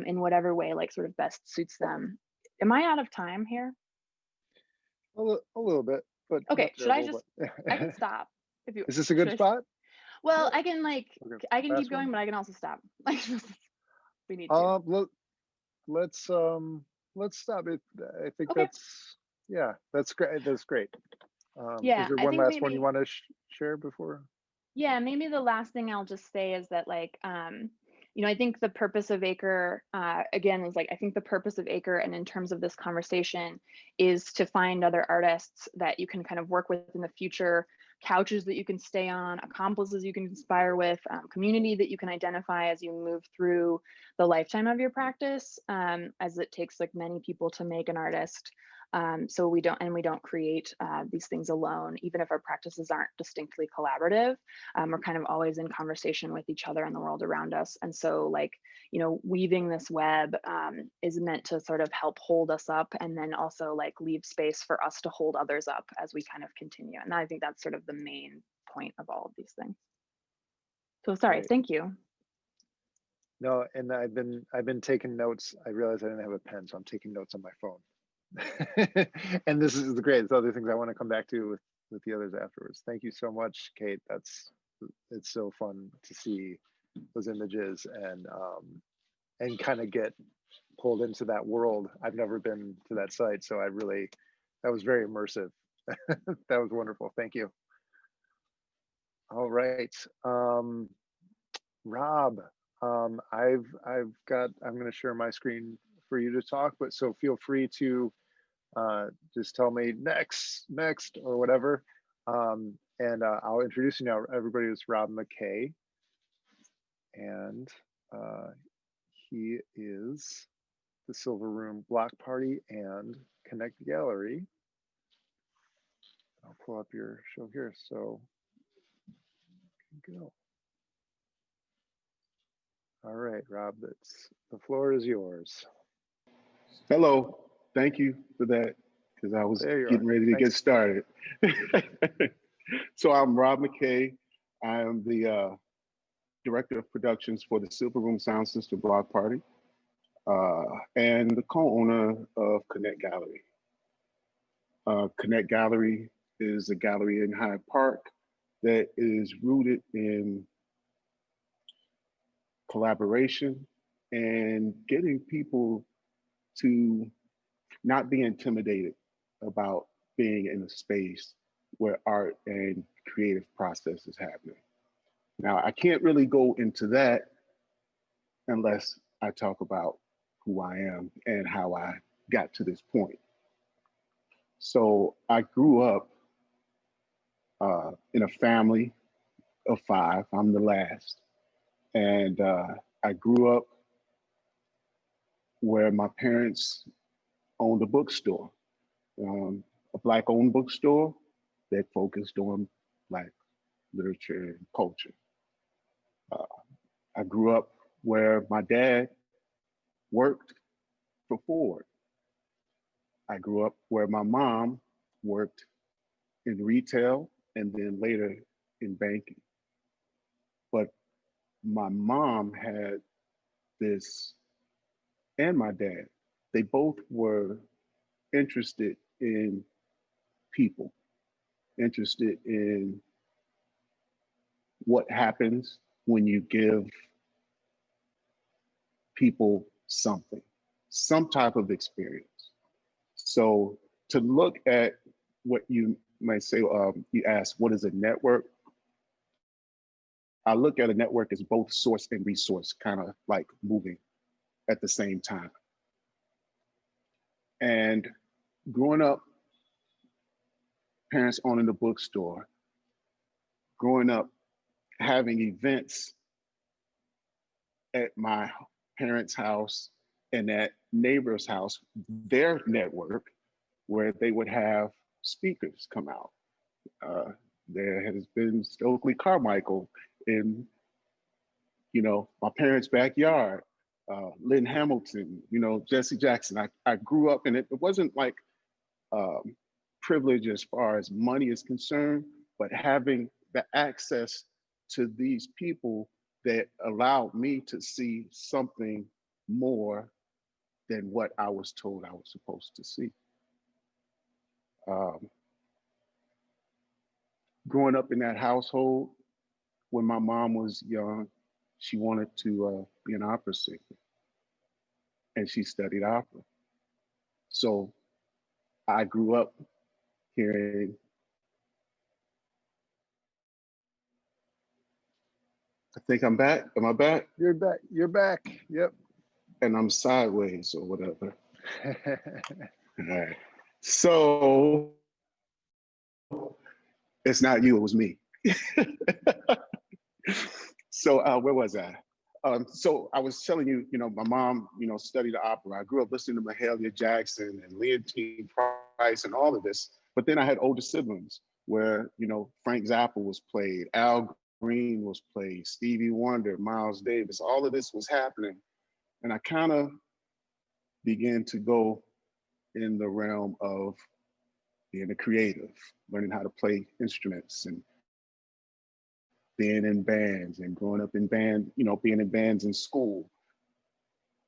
S2: in whatever way like sort of best suits them. Am I out of time here?
S1: A little bit, but
S2: Okay,
S1: not
S2: should I
S1: terrible,
S2: just, I can stop if you,
S1: Is this a
S2: should
S1: good
S2: I,
S1: spot?
S2: well,
S1: Yeah.
S2: I can like,
S1: Okay.
S2: I can keep
S1: Fast
S2: going,
S1: one.
S2: but I can also stop. Like, we need to.
S1: Let's stop it. I think
S2: Okay.
S1: that's, yeah, that's great. That's great. Is
S2: Yeah,
S1: there
S2: I
S1: one
S2: think
S1: last one you
S2: maybe,
S1: want to share before?
S2: yeah, maybe the last thing I'll just say is that like, you know, I think the purpose of ACRE, again, is like, I think the purpose of ACRE, and in terms of this conversation, is to find other artists that you can kind of work with in the future, couches that you can stay on, accomplices you can inspire with, community that you can identify as you move through the lifetime of your practice, as it takes like many people to make an artist. So we don't create these things alone, even if our practices aren't distinctly collaborative. We're kind of always in conversation with each other and the world around us. And so like, you know, weaving this web is meant to sort of help hold us up, and then also like leave space for us to hold others up as we kind of continue. And I think that's sort of the main point of all of these things. So sorry,
S1: Right.
S2: thank you.
S1: No, and I've been taking notes. I realized I didn't have a pen, so I'm taking notes on my phone. And this is the great. There's other things I want to come back to with the others afterwards. Thank you so much, Kate. It's so fun to see those images and kind of get pulled into that world. I've never been to that site, so that was very immersive. That was wonderful. Thank you. All right, Rob. I'm going to share my screen for you to talk, but so feel free to just tell me next, or whatever. And I'll introduce you now. Everybody is Rob McKay. And he is the Silver Room Block Party and Connect Gallery. I'll pull up your show here. So go. All right, Rob, the floor is yours.
S3: Hello, thank you for that, because I was getting ready to get started. So I'm Rob McKay. I am the Director of Productions for the Silver Room Sound System Block Party and the co-owner of Connect Gallery. Connect Gallery is a gallery in Hyde Park that is rooted in collaboration and getting people to not be intimidated about being in a space where art and creative process is happening. Now, I can't really go into that unless I talk about who I am and how I got to this point. So I grew up in a family of 5. I'm the last. And I grew up where my parents owned a bookstore, a Black-owned bookstore that focused on Black literature and culture. I grew up where my dad worked for Ford. I grew up where my mom worked in retail and then later in banking. But my mom had this, and my dad, they both were interested in people, interested in what happens when you give people something, some type of experience. So to look at what you might say, you ask, what is a network? I look at a network as both source and resource, kind of like moving at the same time. And growing up, parents owning the bookstore, growing up, having events at my parents' house and at neighbor's house, their network, where they would have speakers come out. There has been Stokely Carmichael in you know, my parents' backyard, Lynn Hamilton, you know, Jesse Jackson. I grew up in it. It wasn't like privilege as far as money is concerned, but having the access to these people that allowed me to see something more than what I was told I was supposed to see. Growing up in that household, when my mom was young, she wanted to be an opera singer, and she studied opera. So I grew up hearing, I think I'm back. Am I back?
S1: You're back. You're back. Yep.
S3: And I'm sideways or whatever. All right. So it's not you, it was me. So where was I? So I was telling you, you know, my mom, you know, studied opera. I grew up listening to Mahalia Jackson and Leontine Price and all of this. But then I had older siblings where, you know, Frank Zappa was played, Al Green was played, Stevie Wonder, Miles Davis, all of this was happening. And I kind of began to go in the realm of being a creative, learning how to play instruments and being in bands and growing up in band, you know, being in bands in school,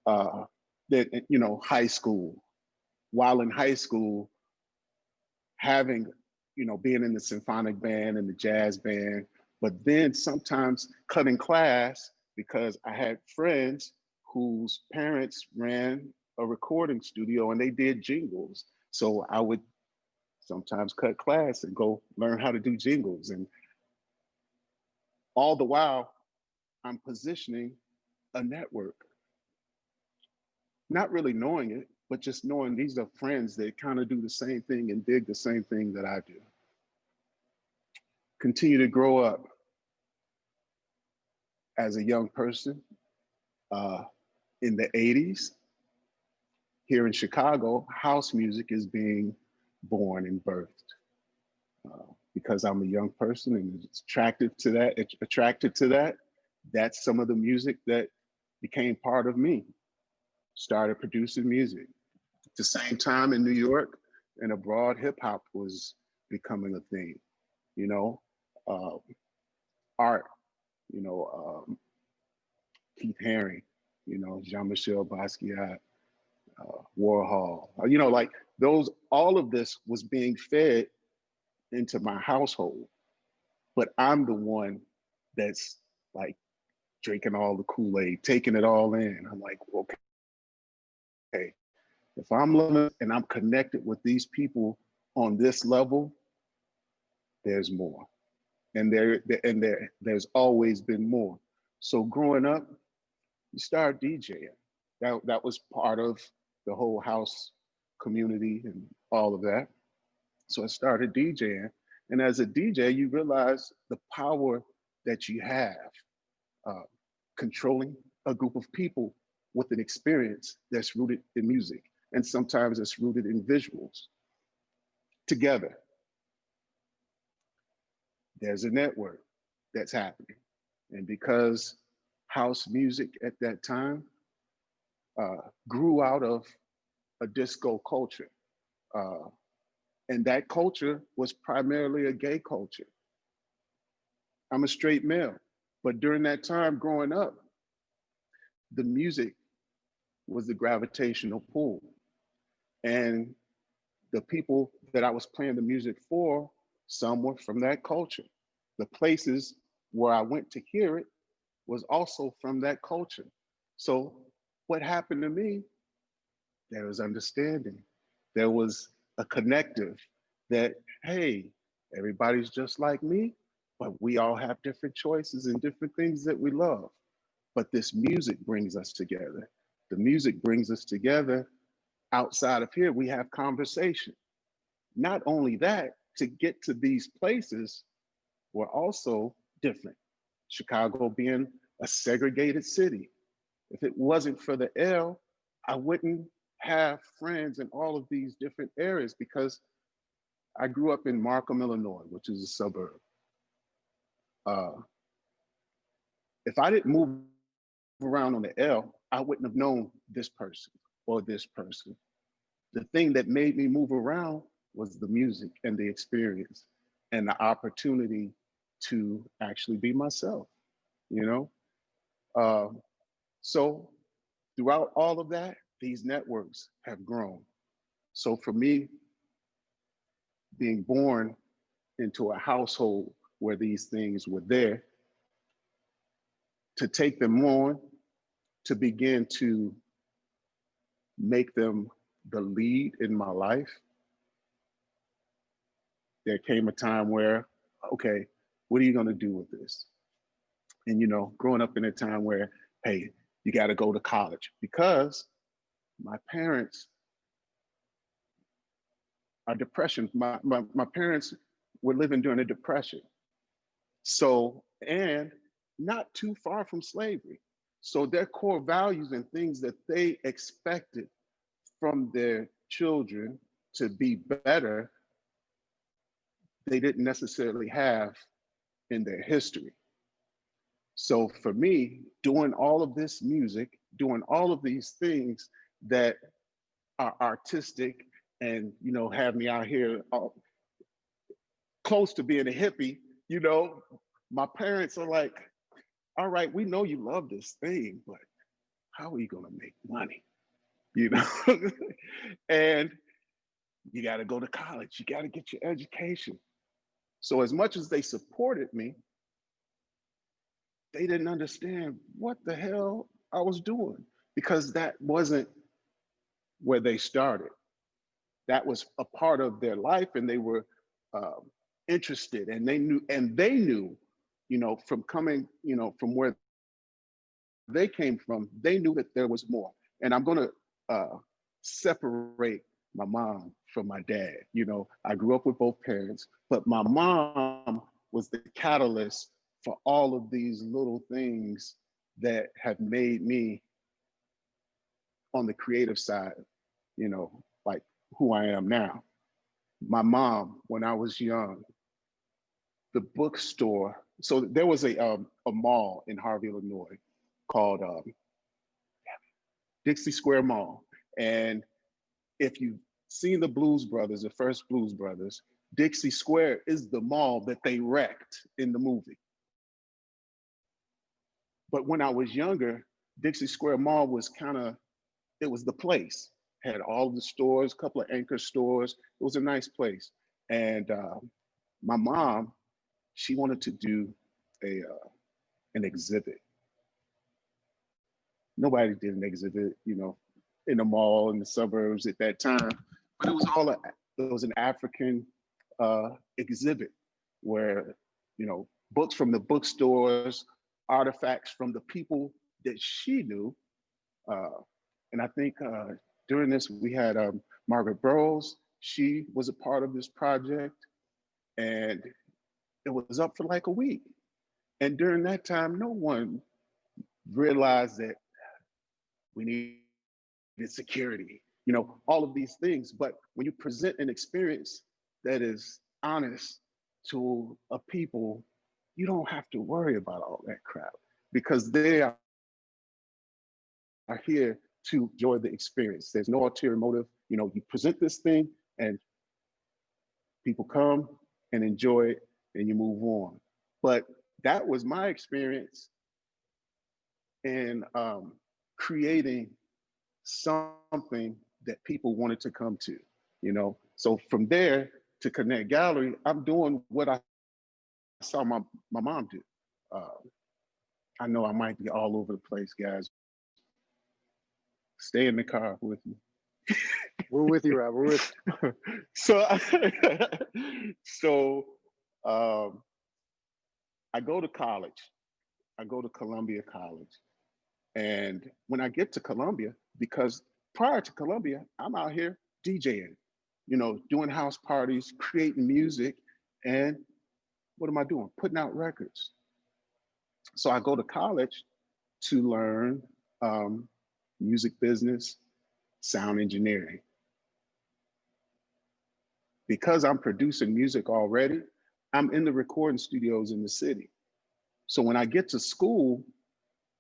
S3: that, you know, high school. While in high school, having, you know, being in the symphonic band and the jazz band, but then sometimes cutting class because I had friends whose parents ran a recording studio and they did jingles. So I would sometimes cut class and go learn how to do jingles. And all the while, I'm positioning a network. Not really knowing it, but just knowing these are friends that kind of do the same thing and dig the same thing that I do. Continue to grow up as a young person. In the 80s, here in Chicago, house music is being born and birthed. Because I'm a young person and it's attracted to that, that's some of the music that became part of me. Started producing music. At the same time in New York and abroad, hip hop was becoming a thing, you know, art, you know, Keith Haring, you know, Jean-Michel Basquiat, Warhol, you know, like those, all of this was being fed into my household, but I'm the one that's like drinking all the Kool-Aid, taking it all in. I'm like, okay, if I'm living and I'm connected with these people on this level, there's more. And there's always been more. So growing up, you start DJing. That was part of the whole house community and all of that. So I started DJing. And as a DJ, you realize the power that you have controlling a group of people with an experience that's rooted in music. And sometimes it's rooted in visuals. Together, there's a network that's happening. And because house music at that time grew out of a disco culture, and that culture was primarily a gay culture. I'm a straight male, but during that time growing up, the music was the gravitational pull. And the people that I was playing the music for, some were from that culture. The places where I went to hear it was also from that culture. So what happened to me, there was understanding. There was a connective that, hey, everybody's just like me, but we all have different choices and different things that we love. But this music brings us together. The music brings us together. Outside of here, we have conversation. Not only that, to get to these places were also different. Chicago being a segregated city. If it wasn't for the L, I wouldn't have friends in all of these different areas because I grew up in Markham, Illinois, which is a suburb. If I didn't move around on the L, I wouldn't have known this person or this person. The thing that made me move around was the music and the experience and the opportunity to actually be myself, you know? So throughout all of that, these networks have grown. So for me, being born into a household where these things were there, to take them on, to begin to make them the lead in my life, there came a time where, okay, what are you gonna do with this? And you know, growing up in a time where, hey, you gotta go to college, because my parents are depression. My parents were living during a depression. So, and not too far from slavery. So their core values and things that they expected from their children to be better, they didn't necessarily have in their history. So for me, doing all of this music, doing all of these things that are artistic and, you know, have me out here close to being a hippie, you know, my parents are like, all right, we know you love this thing, but how are you gonna make money? You know? And you gotta go to college, you gotta get your education. So as much as they supported me, they didn't understand what the hell I was doing, because that wasn't where they started. That was a part of their life, and they were interested, and they knew, you know, from coming, you know, from where they came from, they knew that there was more. And I'm gonna separate my mom from my dad. You know, I grew up with both parents, but my mom was the catalyst for all of these little things that have made me on the creative side, you know, like who I am now. My mom, when I was young, the bookstore, so there was a mall in Harvey, Illinois called Dixie Square Mall. And if you've seen the Blues Brothers, the first Blues Brothers, Dixie Square is the mall that they wrecked in the movie. But when I was younger, Dixie Square Mall was it was the place. Had all the stores, a couple of anchor stores. It was a nice place. And my mom, she wanted to do an exhibit. Nobody did an exhibit, you know, in the mall in the suburbs at that time, but it was an African exhibit where, you know, books from the bookstores, artifacts from the people that she knew. And I think during this, we had Margaret Burroughs. She was a part of this project, and it was up for like a week. And during that time, no one realized that we needed security, you know, all of these things. But when you present an experience that is honest to a people, you don't have to worry about all that crap, because they are here to enjoy the experience. There's no ulterior motive. You know, you present this thing and people come and enjoy it and you move on. But that was my experience in creating something that people wanted to come to, you know? So from there to Connect Gallery, I'm doing what I saw my mom do. I know I might be all over the place, guys. Stay in the car with me.
S1: We're with you, Rob. We're with you.
S3: So I go to college. I go to Columbia College. And when I get to Columbia, because prior to Columbia, I'm out here DJing, you know, doing house parties, creating music. And what am I doing? Putting out records. So I go to college to learn music business, sound engineering. Because I'm producing music already, I'm in the recording studios in the city. So when I get to school,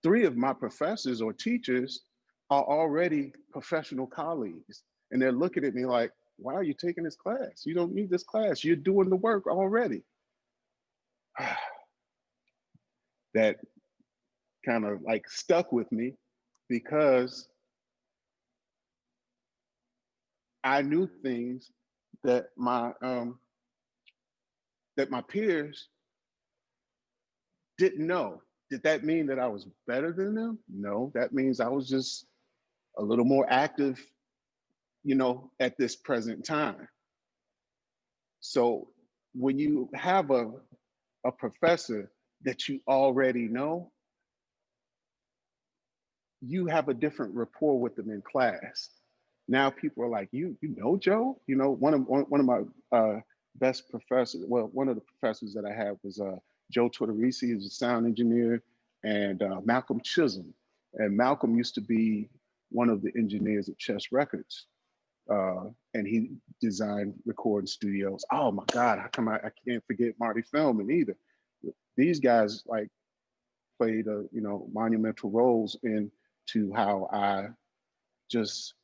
S3: 3 of my professors or teachers are already professional colleagues. And they're looking at me like, why are you taking this class? You don't need this class. You're doing the work already. That kind of like stuck with me because I knew things that my peers didn't know. Did that mean that I was better than them? No, that means I was just a little more active, you know, at this present time. So when you have a professor that you already know, you have a different rapport with them in class. Now people are like, you know Joe? You know, one of my best professors, well, one of the professors that I had was Joe Tortorisi, who's a sound engineer, and Malcolm Chisholm. And Malcolm used to be one of the engineers at Chess Records. And he designed recording studios. Oh my God, how come I can't forget Marty Feldman either? These guys like played you know, monumental roles into how I just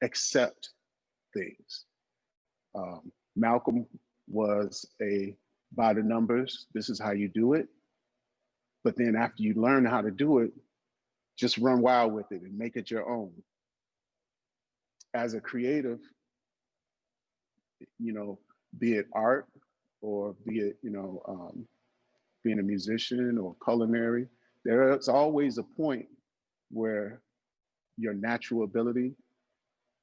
S3: accept things. Malcolm was a by the numbers, this is how you do it. But then after you learn how to do it, just run wild with it and make it your own. As a creative, you know, be it art or be it, you know, being a musician or culinary, there's always a point where your natural ability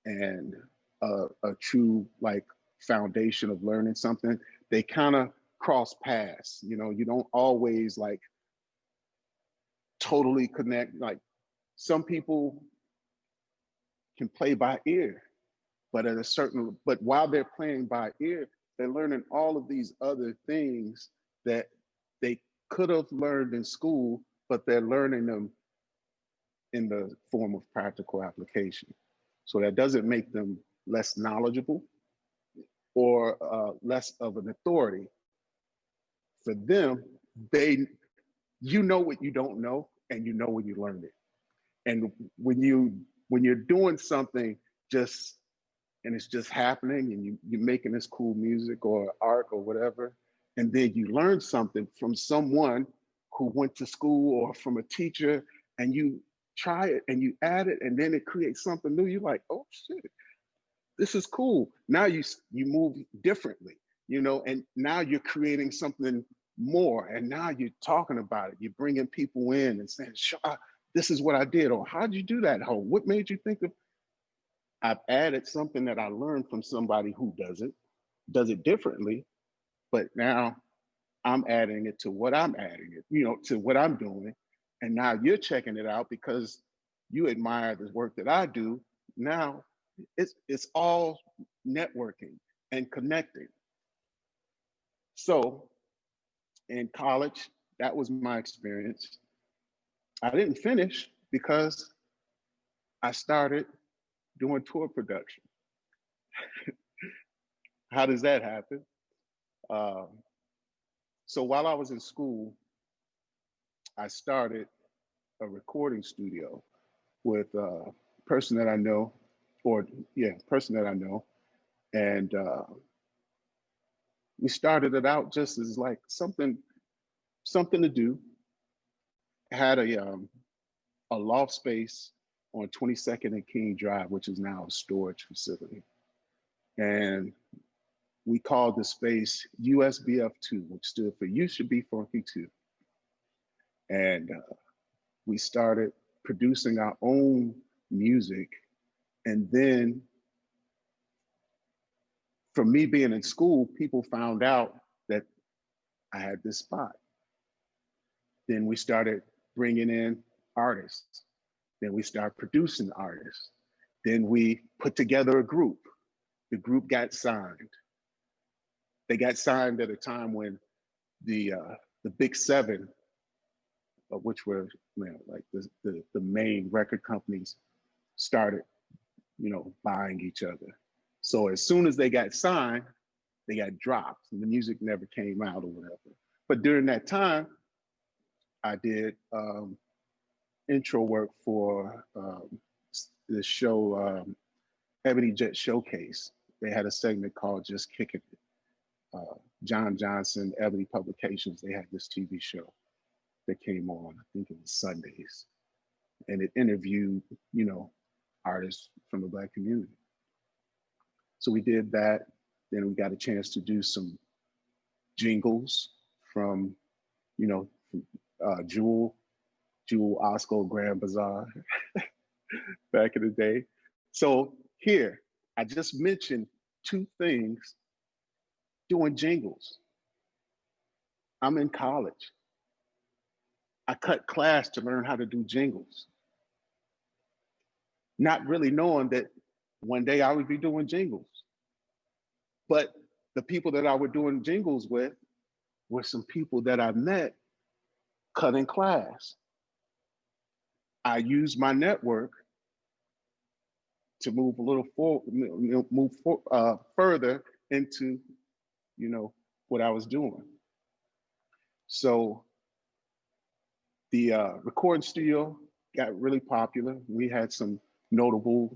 S3: and a true like foundation of learning something, they kind of cross paths. You know, you don't always like totally connect. Like some people can play by ear, but at a certain, but while they're playing by ear, they're learning all of these other things that they could have learned in school, but they're learning them in the form of practical application. So that doesn't make them less knowledgeable or less of an authority. For them, you know what you don't know, and you know when you learned it. And when you're doing something just, and it's just happening, and you're making this cool music or art or whatever, and then you learn something from someone who went to school or from a teacher, and you try it and you add it, and then it creates something new. You're like, oh shit, this is cool. Now you move differently, you know, and now you're creating something more, and now you're talking about it. You're bringing people in and saying, this is what I did, or how'd you do that? Oh, what made you think of? I've added something that I learned from somebody who does it differently, but now I'm adding it to what I'm adding it, you know, to what I'm doing. And now you're checking it out because you admire the work that I do. Now it's all networking and connecting. So in college, that was my experience. I didn't finish because I started doing tour production. How does that happen? So while I was in school, I started a recording studio with a person that I know, and we started it out just as like something to do. Had a loft space on 22nd and King Drive, which is now a storage facility, and we called the space USBF2, which stood for You Should Be Funky Too. And we started producing our own music. And then from me being in school, people found out that I had this spot. Then we started bringing in artists. Then we started producing artists. Then we put together a group. The group got signed. They got signed at a time when the big seven, which were like the main record companies, started, you know, buying each other. So as soon as they got signed, they got dropped, and the music never came out or whatever. But during that time, I did intro work for this show, Ebony Jet Showcase. They had a segment called Just Kicking It. John Johnson, Ebony Publications, they had this TV show that came on, I think it was Sundays. And it interviewed, you know, artists from the Black community. So we did that. Then we got a chance to do some jingles from, you know, Jewel Osco Grand Bazaar back in the day. So here, I just mentioned two things doing jingles. I'm in college. I cut class to learn how to do jingles, not really knowing that one day I would be doing jingles. But the people that I was doing jingles with were some people that I met cutting class. I used my network to move a little further into, you know, what I was doing. So the recording studio got really popular. We had some notable,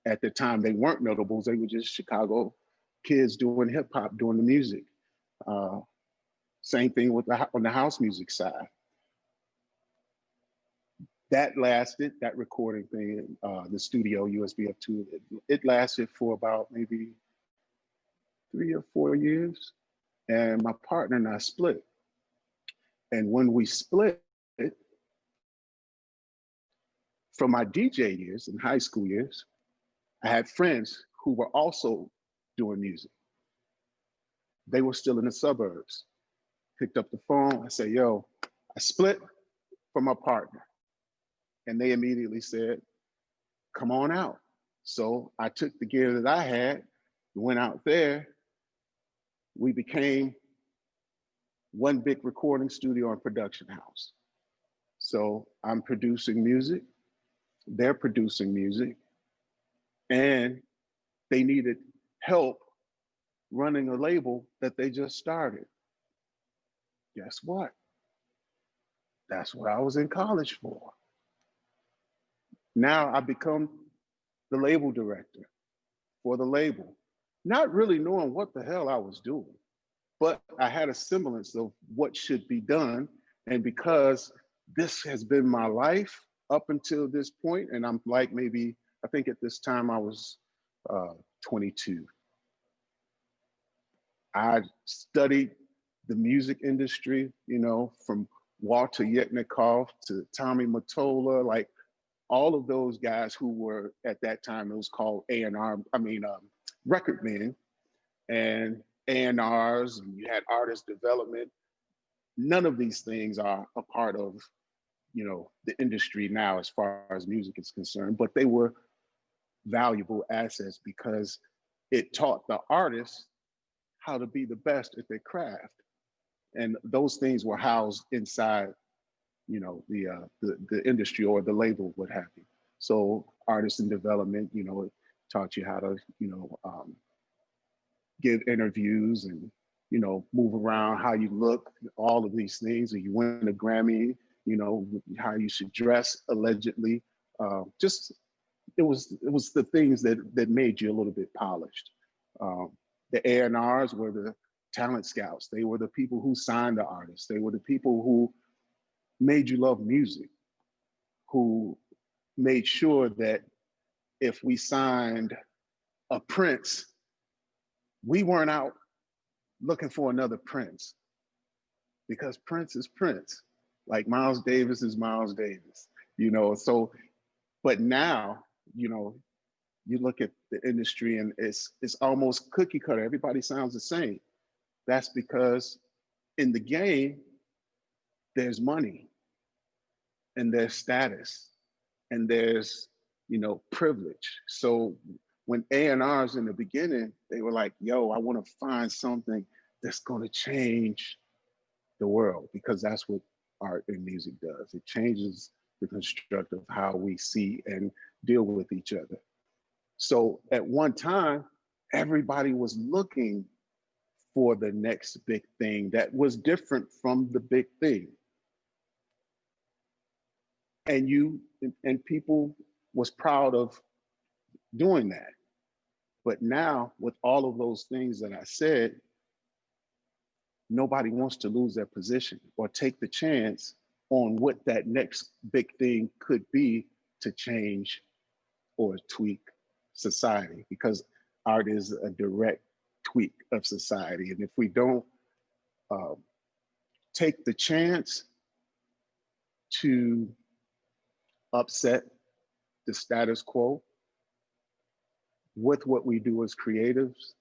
S3: at the time they weren't notables, they were just Chicago kids doing hip hop, doing the music. Same thing with on the house music side. That lasted, that recording thing, the studio USBF2, it lasted for about maybe 3 or 4 years. And my partner and I split. And when we split, from my DJ years and high school years, I had friends who were also doing music. They were still in the suburbs. Picked up the phone, I said, yo, I split from my partner. And they immediately said, come on out. So I took the gear that I had, went out there. We became one big recording studio and production house. So I'm producing music, they're producing music, and they needed help running a label that they just started. Guess what? That's what I was in college for. Now I become the label director for the label, not really knowing what the hell I was doing, but I had a semblance of what should be done. And because this has been my life up until this point, and I'm like maybe, I think at this time I was 22. I studied the music industry, you know, from Walter Yetnikoff to Tommy Mottola, like all of those guys who were at that time, it was called A&R, record men and A&Rs, and you had artist development. None of these things are a part of, you know, the industry now as far as music is concerned, but they were valuable assets because it taught the artists how to be the best at their craft. And those things were housed inside, you know, the industry or the label, what have you. So artists in development, you know, it taught you how to, you know, give interviews and, you know, move around, how you look, all of these things. Or you win a Grammy, you know, how you should dress allegedly. Just, it was the things that made you a little bit polished. The A&Rs were the talent scouts. They were the people who signed the artists. They were the people who made you love music, who made sure that if we signed a Prince, we weren't out looking for another Prince, because Prince is Prince, like Miles Davis is Miles Davis, you know. So, but now, you know, you look at the industry and it's almost cookie cutter. Everybody sounds the same. That's because in the game, there's money and there's status and there's, you know, privilege. So when A&Rs in the beginning, they were like, yo, I want to find something that's going to change the world, because that's what art and music does. It changes the construct of how we see and deal with each other. So at one time, everybody was looking for the next big thing that was different from the big thing. And and people was proud of doing that. But now with all of those things that I said, nobody wants to lose their position or take the chance on what that next big thing could be to change or tweak society, because art is a direct tweak of society. And if we don't take the chance to upset the status quo with what we do as creatives,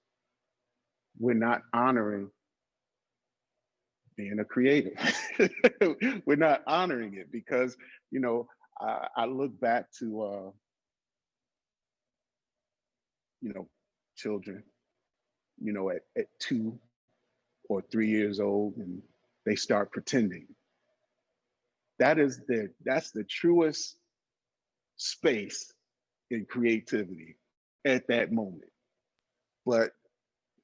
S3: we're not honoring being a creative. We're not honoring it because, you know, I look back to, you know, children, you know, at 2 or 3 years old, and they start pretending. That's the truest space in creativity at that moment. But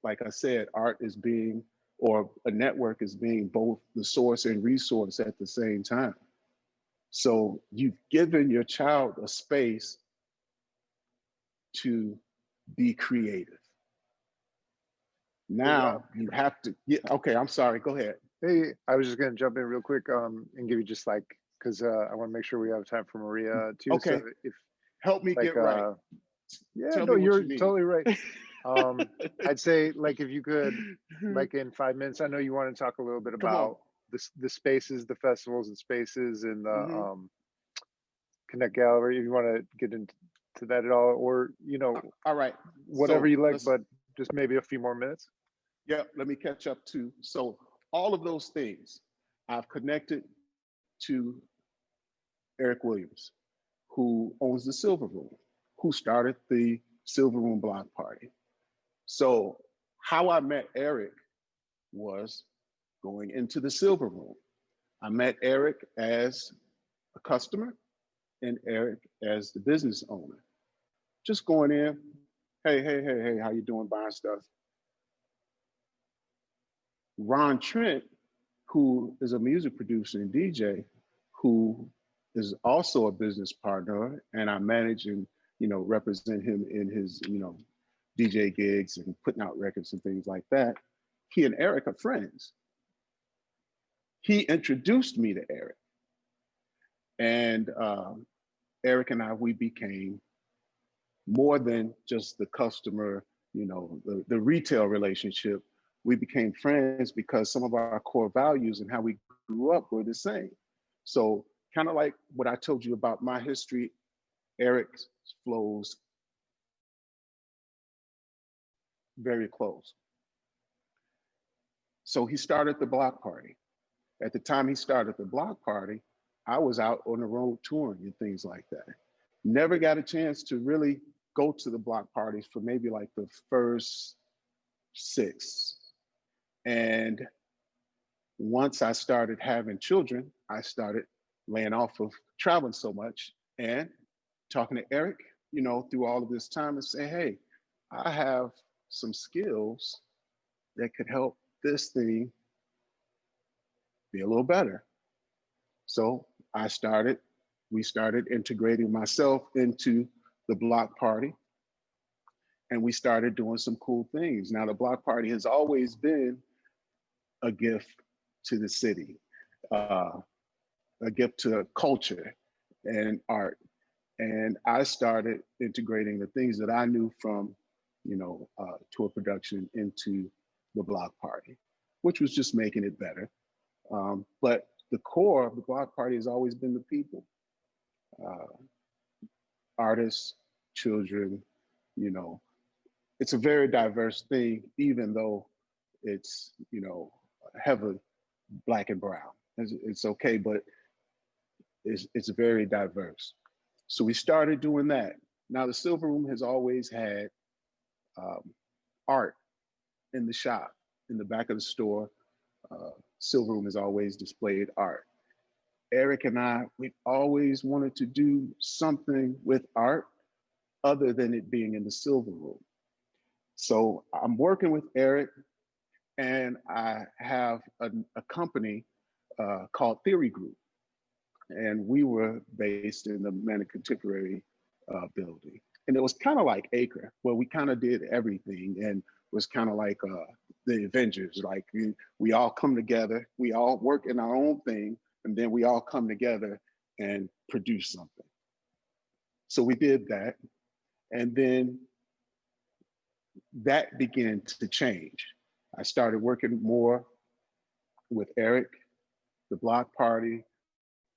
S3: like I said, art is being, or a network is being both the source and resource at the same time. So you've given your child a space to be creative. Now you have to, yeah, okay, I'm sorry, go ahead.
S1: Hey, I was just gonna jump in real quick and give you just like, because I want to make sure we have time for Maria too.
S3: Okay,
S1: So if
S3: help me
S1: like,
S3: get right.
S1: yeah,
S3: Tell
S1: no,
S3: me what
S1: you're
S3: you need.
S1: totally right. I'd say like if you could, like in 5 minutes, I know you want to talk a little bit about the spaces, the festivals and spaces in the Connect Gallery. If you want to get into that at all, or you know,
S3: all right,
S1: whatever
S3: so
S1: you like, but just maybe a few more minutes.
S3: Yeah, let me catch up too. So all of those things I've connected to Eric Williams, who owns the Silver Room, who started the Silver Room Block Party. So how I met Eric was going into the Silver Room. I met Eric as a customer and Eric as the business owner. Just going in, hey, how you doing, buying stuff? Ron Trent, who is a music producer and DJ, who is also a business partner, and I manage and, you know, represent him in his, you know, DJ gigs and putting out records and things like that. He and Eric are friends. He introduced me to Eric. And Eric and I, we became more than just the customer, you know, the retail relationship. We became friends because some of our core values and how we grew up were the same. So kind of like what I told you about my history, Eric's flows very close. So he started the block party. At the time he started the block party, I was out on the road touring and things like that. Never got a chance to really go to the block parties for maybe like the first 6. And once I started having children, I started laying off of traveling so much and talking to Eric, you know, through all of this time and say, hey, I have some skills that could help this thing be a little better. So we started integrating myself into the block party, and we started doing some cool things. Now the block party has always been a gift to the city, a gift to culture and art. And I started integrating the things that I knew from, you know, tour production into the block party, which was just making it better. But the core of the block party has always been the people, artists, children, you know. It's a very diverse thing, even though it's, you know, heavily Black and brown. It's okay, but it's very diverse. So we started doing that. Now the Silver Room has always had art in the shop, in the back of the store. Silver Room has always displayed art. Eric and I, we've always wanted to do something with art other than it being in the Silver Room. So I'm working with Eric, and I have a company called Theory Group. And we were based in the Manor Contemporary building. And it was kind of like ACRE, where we kind of did everything and was kind of like the Avengers. Like we all come together, we all work in our own thing, and then we all come together and produce something. So we did that. And then that began to change. I started working more with Eric, the block party,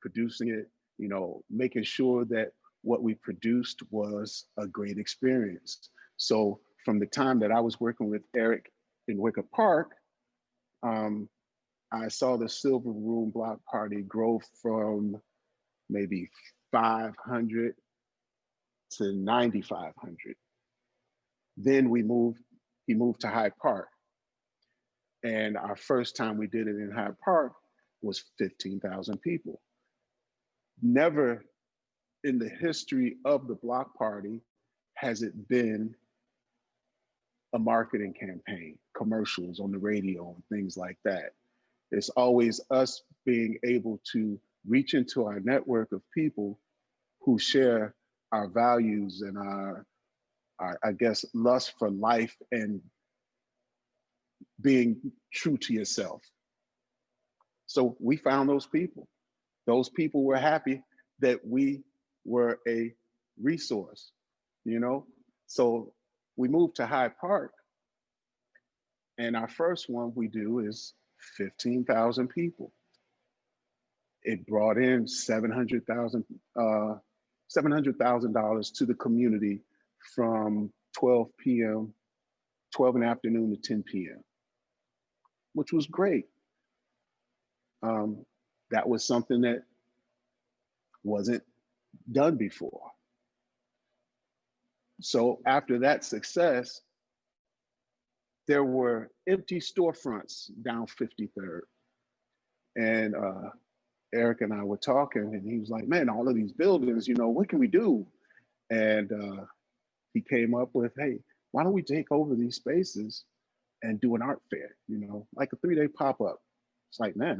S3: producing it, you know, making sure that what we produced was a great experience. So from the time that I was working with Eric in Wicker Park, I saw the Silver Room block party grow from maybe 500 to 9,500. Then he moved to Hyde Park. And our first time we did it in Hyde Park was 15,000 people. Never in the history of the block party has it been a marketing campaign, commercials on the radio and things like that. It's always us being able to reach into our network of people who share our values and our I guess, lust for life and being true to yourself. So we found those people. Those people were happy that we were a resource, you know? So we moved to Hyde Park, and our first one we do is 15,000 people. It brought in $700,000 to the community from 12 p.m., 12 in the afternoon to 10 p.m., which was great. That was something that wasn't done before. So after that success, there were empty storefronts down 53rd. And Eric and I were talking, and he was like, man, all of these buildings, you know, what can we do? And he came up with, hey, why don't we take over these spaces and do an art fair, you know, like a 3-day pop-up. It's like, man,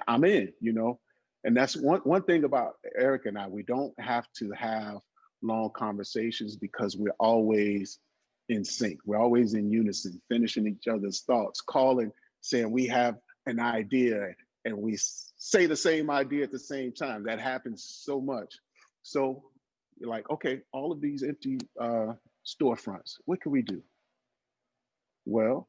S3: I'm in, you know. And that's one thing about Eric and I, we don't have to have long conversations because we're always in sync. We're always in unison, finishing each other's thoughts, calling, saying we have an idea, and we say the same idea at the same time. That happens so much. So you're like, okay, all of these empty storefronts, what can we do? Well,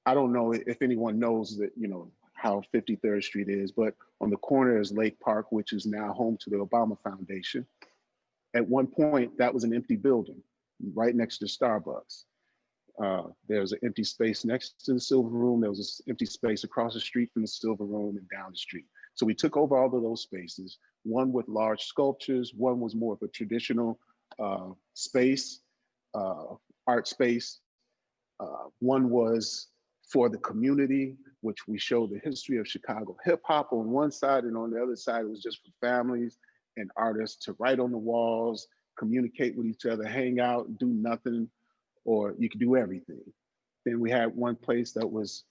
S3: I don't know if anyone knows that, you know, how 53rd Street is, but on the corner is Lake Park, which is now home to the Obama Foundation. At one point, that was an empty building right next to Starbucks. There's an empty space next to the Silver Room. There was an empty space across the street from the Silver Room and down the street. So we took over all of those spaces, one with large sculptures, one was more of a traditional space, art space. One was for the community, which we showed the history of Chicago hip hop on one side, and on the other side, it was just for families and artists to write on the walls, communicate with each other, hang out, do nothing, or you could do everything. Then we had one place that was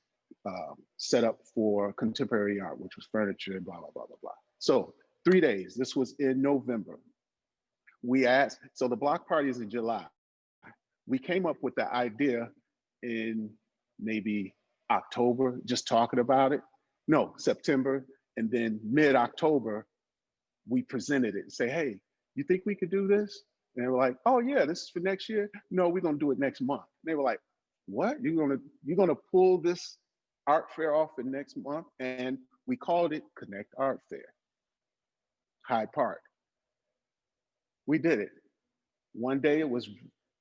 S3: set up for contemporary art, which was furniture and blah, blah, blah, blah, blah. So 3 days, this was in November. We asked, so the block party is in July. We came up with the idea in maybe October, just talking about it. No, September, and then mid-October, we presented it and say, hey, you think we could do this? And they were like, oh yeah, this is for next year. No, we're gonna do it next month. And they were like, what? You're gonna pull this art fair off the next month? And we called it Connect Art Fair, Hyde Park. We did it. One day it was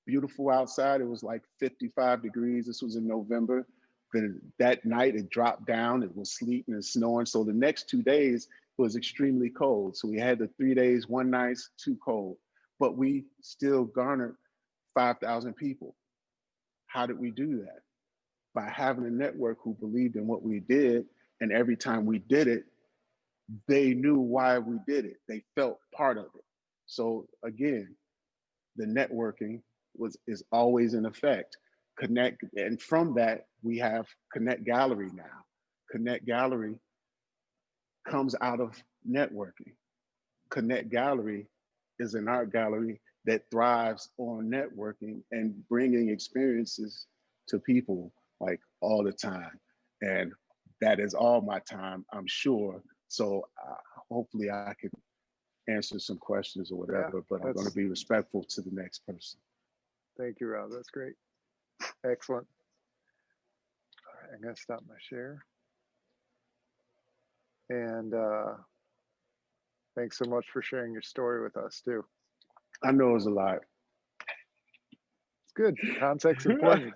S3: beautiful outside. It was like 55 degrees. This was in November. Then that night it dropped down. It was sleeting and snowing. So the next 2 days it was extremely cold. So we had the 3 days, one night, too cold. But we still garnered 5,000 people. How did we do that? By having a network who believed in what we did. And every time we did it, they knew why we did it. They felt part of it. So again, the networking is always in effect. Connect, and from that, we have Connect Gallery now. Connect Gallery comes out of networking. Connect Gallery is an art gallery that thrives on networking and bringing experiences to people like all the time. And that is all my time, I'm sure. So hopefully I can answer some questions or whatever, but I'm going to be respectful to the next person.
S1: Thank you, Rob. That's great. Excellent. All right, I'm going to stop my share. And thanks so much for sharing your story with us too.
S3: I know it was a lot.
S1: It's good. Context's important.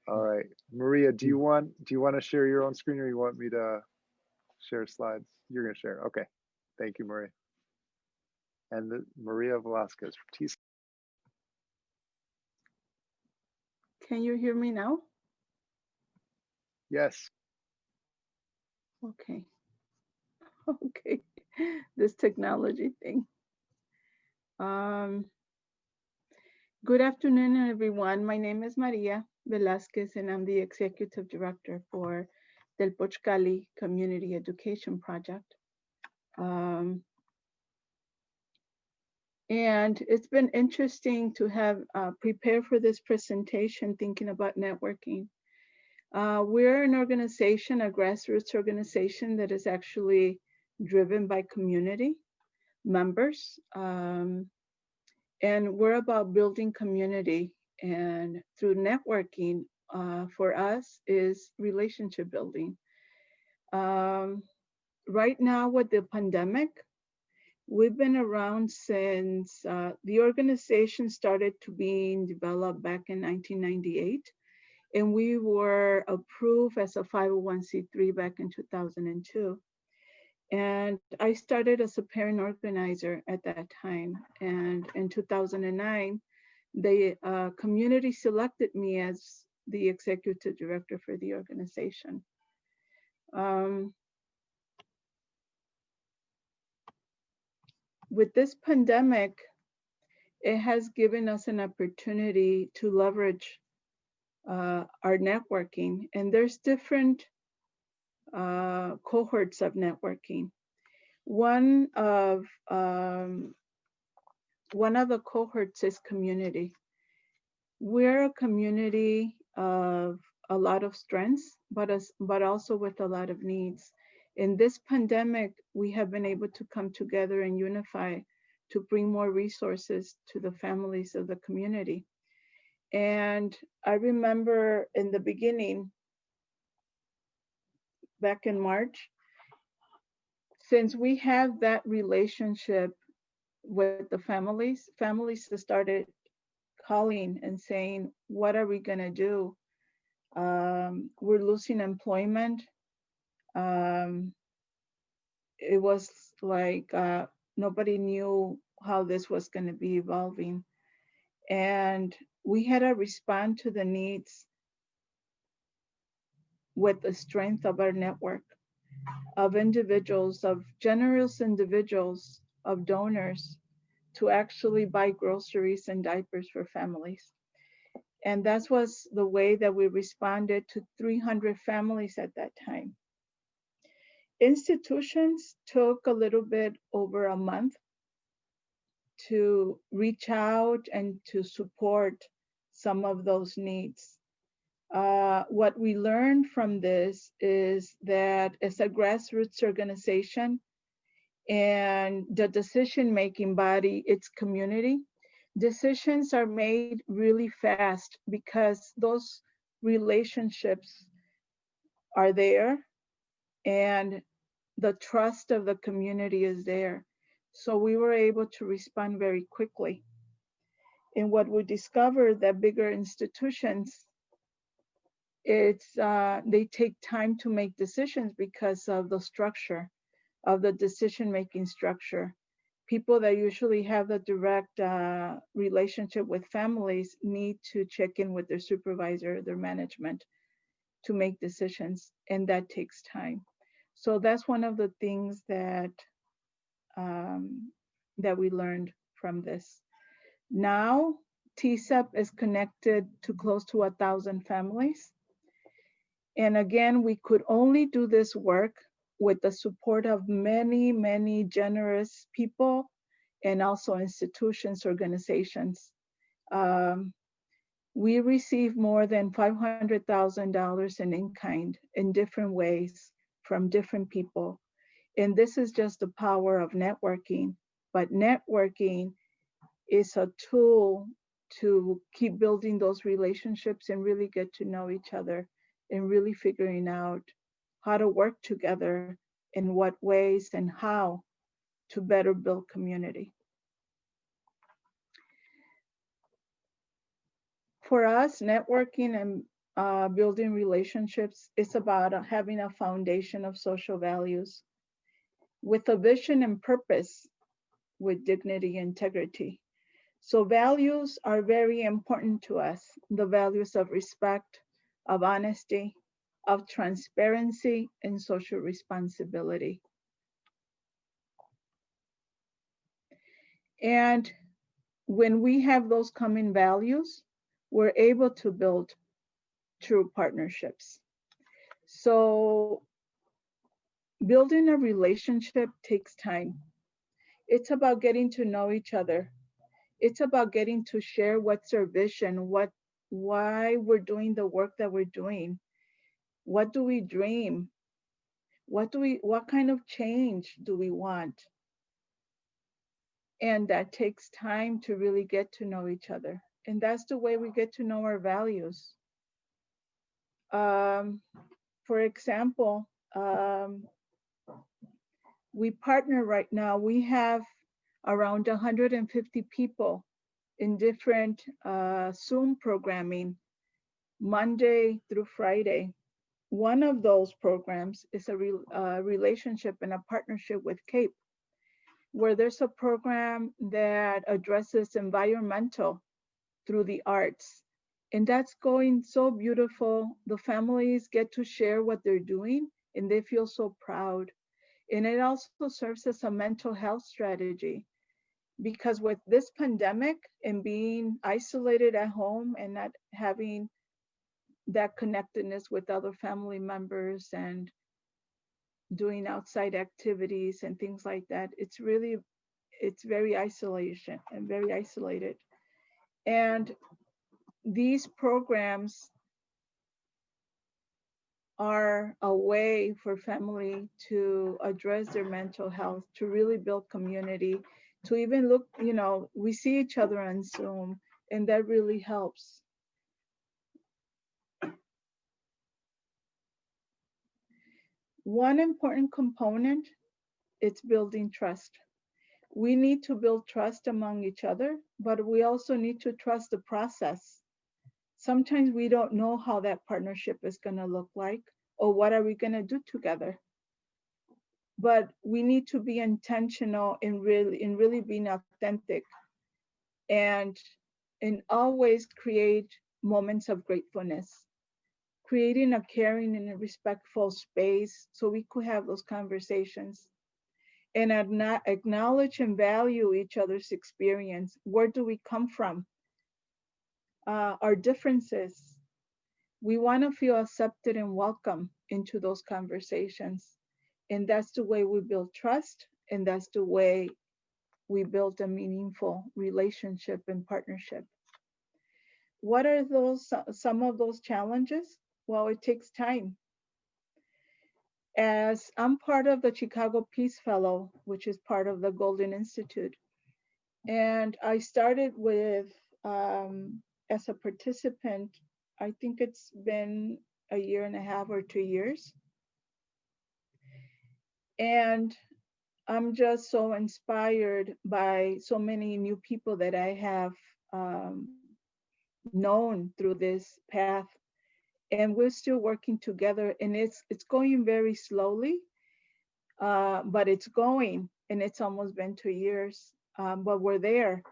S1: All right, Maria, do you want to share your own screen, or you want me to share slides? You're going to share. Okay. Thank you, Maria. And Maria Velazquez from TCEP.
S4: Can you hear me now?
S1: Yes.
S4: Okay. Okay. This technology thing. Good afternoon, everyone. My name is Maria Velazquez, and I'm the Executive Director for Del Poch Cali Community Education Project. And it's been interesting to have prepared for this presentation thinking about networking. We're an organization, a grassroots organization that is actually driven by community members. And we're about building community, and through networking for us is relationship building. Right now with the pandemic, we've been around since the organization started to be developed back in 1998, and we were approved as a 501c3 back in 2002. And I started as a parent organizer at that time. And in 2009, the community selected me as the executive director for the organization. With this pandemic, it has given us an opportunity to leverage our networking, and there's different cohorts of networking. One of the cohorts is community. We're a community of a lot of strengths, but also with a lot of needs. In this pandemic, we have been able to come together and unify to bring more resources to the families of the community. And I remember in the beginning, back in March, since we have that relationship with the families started calling and saying, what are we gonna do? We're losing employment. It was like nobody knew how this was gonna be evolving. And we had to respond to the needs with the strength of our network of individuals, of generous individuals, of donors to actually buy groceries and diapers for families. And that was the way that we responded to 300 families at that time. Institutions took a little bit over a month to reach out and to support some of those needs. What we learned from this is that as a grassroots organization and the decision-making body, its community, decisions are made really fast because those relationships are there and the trust of the community is there. So we were able to respond very quickly. And what we discovered that bigger institutions, they take time to make decisions because of the structure of the decision-making structure. People that usually have the direct relationship with families need to check in with their supervisor, their management, to make decisions, and that takes time. So that's one of the things that that we learned from this. Now, TCEP is connected to close to 1,000 families. And again, we could only do this work with the support of many, many generous people and also institutions, organizations. We receive more than $500,000 in kind in different ways from different people. And this is just the power of networking. But networking is a tool to keep building those relationships and really get to know each other and really figuring out how to work together, in what ways and how to better build community. For us, networking and building relationships is about having a foundation of social values with a vision and purpose, with dignity and integrity. So values are very important to us. The values of respect, of honesty, of transparency, and social responsibility. And when we have those common values, we're able to build true partnerships. So building a relationship takes time. It's about getting to know each other. It's about getting to share what's our vision, why we're doing the work that we're doing. What do we dream? What kind of change do we want? And that takes time to really get to know each other. And that's the way we get to know our values. For example, we partner right now. We have around 150 people in different Zoom programming, Monday through Friday. One of those programs is a relationship and a partnership with Cape, where there's a program that addresses environmental through the arts. And that's going so beautiful. The families get to share what they're doing and they feel so proud. And it also serves as a mental health strategy, because with this pandemic and being isolated at home and not having that connectedness with other family members and doing outside activities and things like that, it's very isolated. And these programs are a way for family to address their mental health, to really build community, to even look, we see each other on Zoom, and that really helps. One important component, it's building trust. We need to build trust among each other, but we also need to trust the process. Sometimes we don't know how that partnership is going to look like, or what are we going to do together. But we need to be intentional in really being authentic, and always create moments of gratefulness, creating a caring and a respectful space so we could have those conversations, and acknowledge and value each other's experience. Where do we come from? Our differences. We want to feel accepted and welcome into those conversations. And that's the way we build trust, and that's the way we build a meaningful relationship and partnership. What are some of those challenges? Well, it takes time. As I'm part of the Chicago Peace Fellow, which is part of the Golden Institute, and I started with, as a participant, I think it's been a year and a half or 2 years. And I'm just so inspired by so many new people that I have known through this path. And we're still working together, and it's going very slowly, but it's going, and it's almost been 2 years, but we're there.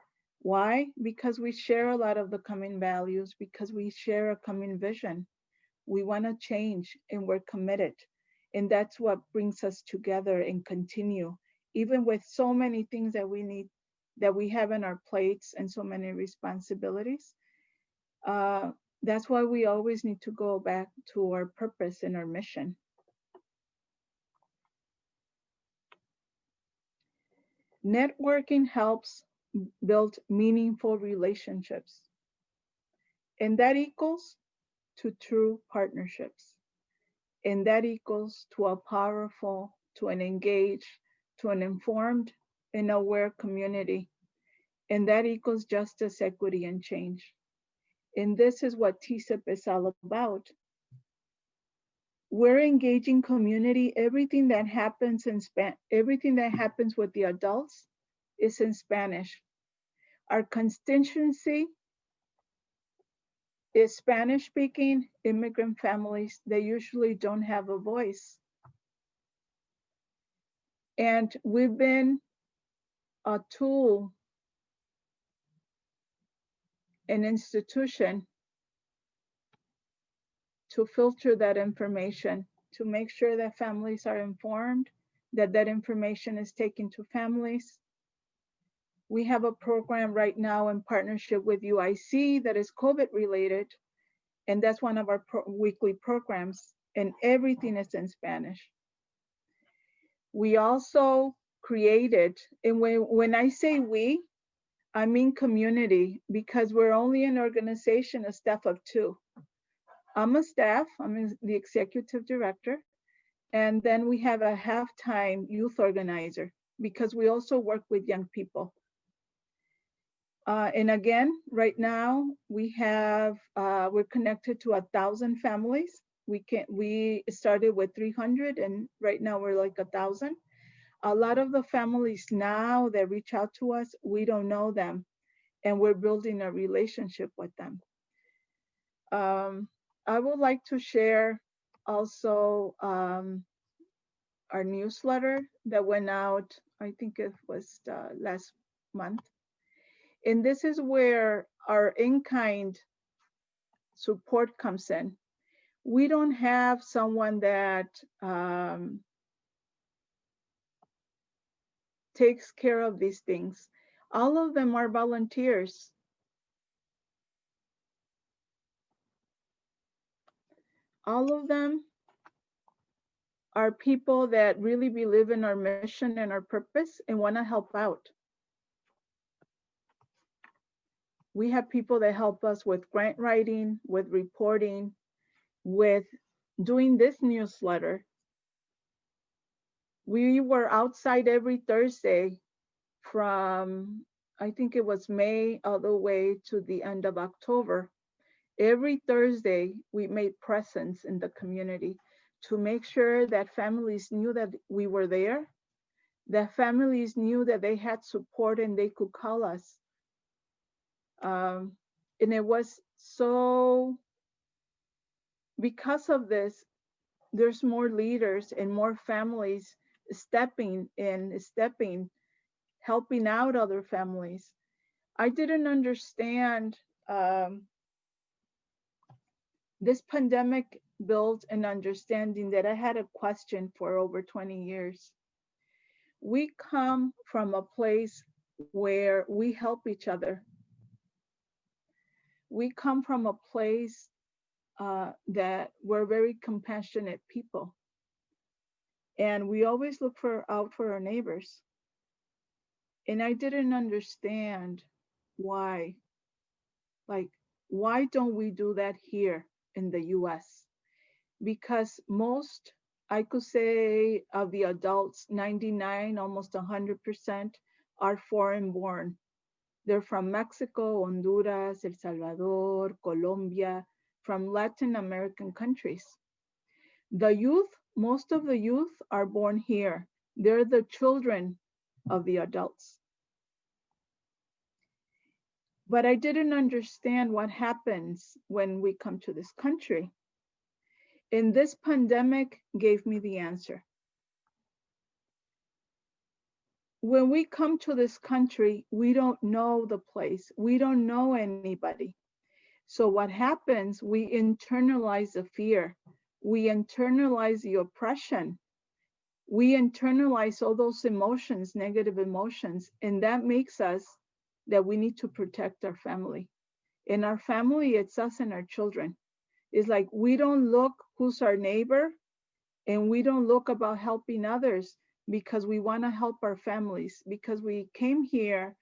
S4: Why? Because we share a lot of the common values, because we share a common vision. We want to change, and we're committed. And that's what brings us together and continue, even with so many things that we have in our plates and so many responsibilities. That's why we always need to go back to our purpose and our mission. Networking helps build meaningful relationships, and that equals to true partnerships. And that equals to a powerful, to an engaged, to an informed and aware community. And that equals justice, equity, and change. And this is what TCEP is all about. We're engaging community. Everything that happens with the adults is in Spanish. Our constituency is Spanish-speaking immigrant families. They usually don't have a voice. And we've been a tool, an institution to filter that information, to make sure that families are informed, that that information is taken to families. We have a program right now in partnership with UIC that is COVID related, and that's one of our weekly programs, and everything is in Spanish. We also created, and when I say we, I mean community, because we're only an organization, a staff of 2. I'm the executive director, and then we have a half-time youth organizer, because we also work with young people. And again, right now we're connected to 1,000 families. We started with 300, and right now we're like 1,000. A lot of the families now that reach out to us, we don't know them, and we're building a relationship with them. I would like to share also our newsletter that went out, I think it was last month. And this is where our in-kind support comes in. We don't have someone that takes care of these things. All of them are volunteers. All of them are people that really believe in our mission and our purpose and want to help out. We have people that help us with grant writing, with reporting, with doing this newsletter. We were outside every Thursday from, I think it was May all the way to the end of October. Every Thursday, we made presence in the community to make sure that families knew that we were there, that families knew that they had support and they could call us. And it was so, because of this, there's more leaders and more families stepping in, helping out other families. I didn't understand, this pandemic built an understanding that I had a question for over 20 years. We come from a place where we help each other. We come from a place that we're very compassionate people. And we always look out for our neighbors. And I didn't understand why. Like, why don't we do that here in the US? Because most, I could say, of the adults, 99, almost 100% are foreign born. They're from Mexico, Honduras, El Salvador, Colombia, from Latin American countries. The youth, most of the youth are born here. They're the children of the adults. But I didn't understand what happens when we come to this country. And this pandemic gave me the answer. When we come to this country, we don't know the place. We don't know anybody. So what happens, we internalize the fear. We internalize the oppression. We internalize all those emotions, negative emotions, and that makes us that we need to protect our family. In our family, it's us and our children. It's like we don't look who's our neighbor, and we don't look about helping others because we want to help our families, because we came here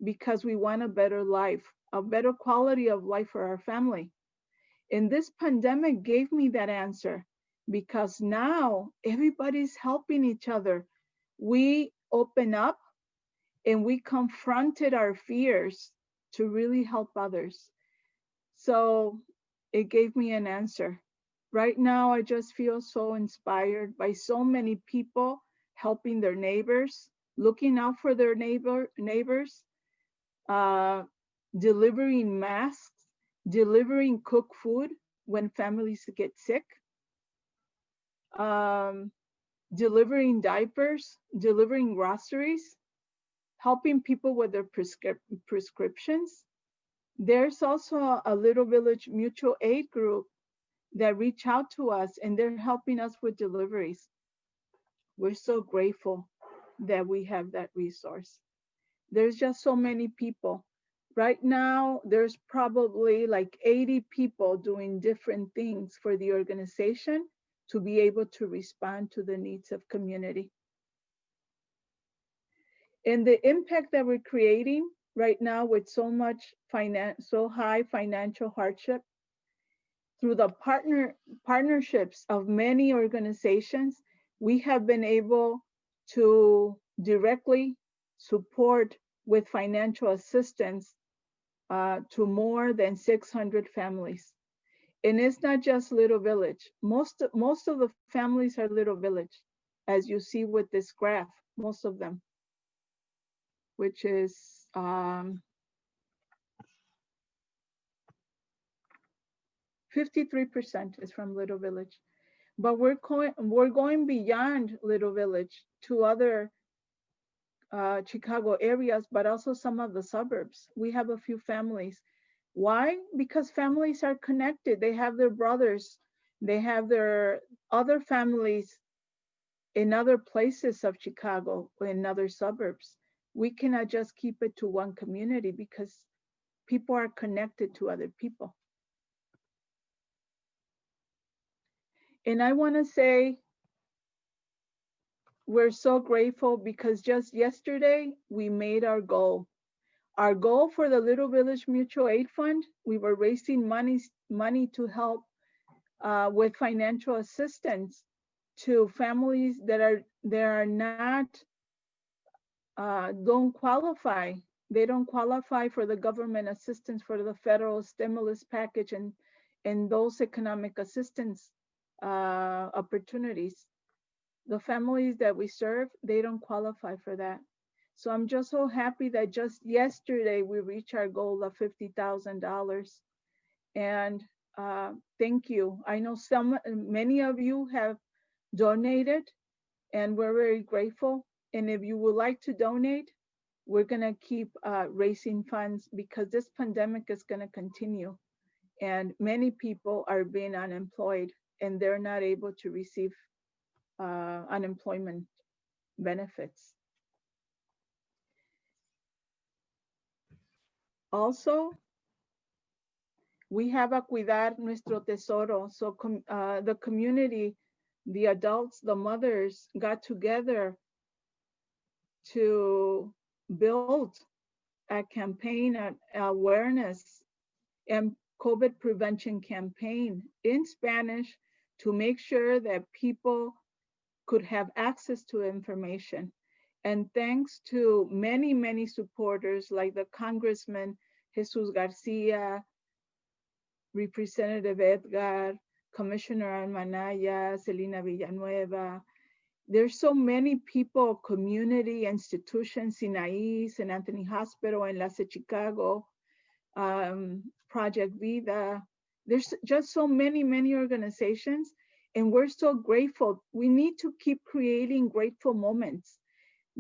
S4: because we want a better life, a better quality of life for our family. And this pandemic gave me that answer, because now everybody's helping each other. We open up and we confronted our fears to really help others. So it gave me an answer. Right now, I just feel so inspired by so many people helping their neighbors, looking out for their neighbors, delivering masks, delivering cooked food when families get sick, delivering diapers, delivering groceries, helping people with their prescriptions. There's also a Little Village mutual aid group that reach out to us, and they're helping us with deliveries. We're so grateful that we have that resource. There's just so many people. Right now, there's probably like 80 people doing different things for the organization to be able to respond to the needs of community. And the impact that we're creating right now with so high financial hardship, through the partnerships of many organizations, we have been able to directly support with financial assistance to more than 600 families. And it's not just Little Village. Most of the families are Little Village, as you see with this graph, most of them, which is 53% is from Little Village. But we're going beyond Little Village to other Chicago areas, but also some of the suburbs. We have a few families. Why? Because families are connected. They have their brothers. They have their other families in other places of Chicago, or in other suburbs. We cannot just keep it to one community because people are connected to other people. And I want to say we're so grateful because just yesterday we made our goal. Our goal for the Little Village Mutual Aid Fund, we were raising money to help with financial assistance to families that are not, don't qualify. They don't qualify for the government assistance for the federal stimulus package and those economic assistance opportunities. The families that we serve, they don't qualify for that. So I'm just so happy that just yesterday we reached our goal of $50,000. And thank you. I know many of you have donated, and we're very grateful. And if you would like to donate, we're gonna keep raising funds because this pandemic is gonna continue. And many people are being unemployed and they're not able to receive unemployment benefits. Also, we have a Cuidar Nuestro Tesoro. So the community, the adults, the mothers got together to build a campaign, an awareness and COVID prevention campaign in Spanish to make sure that people could have access to information. And thanks to many, many supporters like the Congressman Jesus Garcia, Representative Edgar, Commissioner Almanaya, Celina Villanueva. There's so many people, community institutions, Sinaí, St. Anthony Hospital, Enlace Chicago, Project Vida. There's just so many, many organizations, and we're so grateful. We need to keep creating grateful moments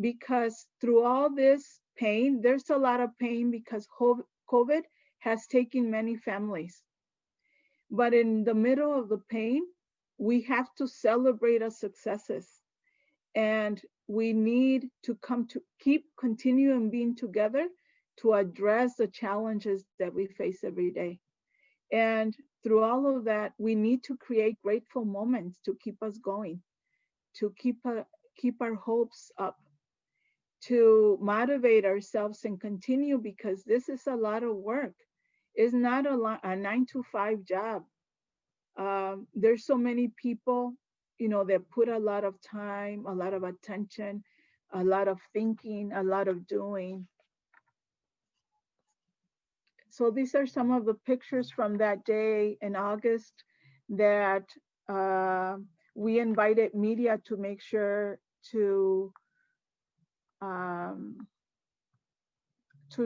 S4: because through all this pain, there's a lot of pain because COVID has taken many families. But in the middle of the pain, we have to celebrate our successes. And we need to keep continuing being together to address the challenges that we face every day. And through all of that, we need to create grateful moments to keep us going, to keep our hopes up, to motivate ourselves and continue, because this is a lot of work. It's not a 9-to-5 job. There's so many people, that put a lot of time, a lot of attention, a lot of thinking, a lot of doing. So these are some of the pictures from that day in August that we invited media to make sure to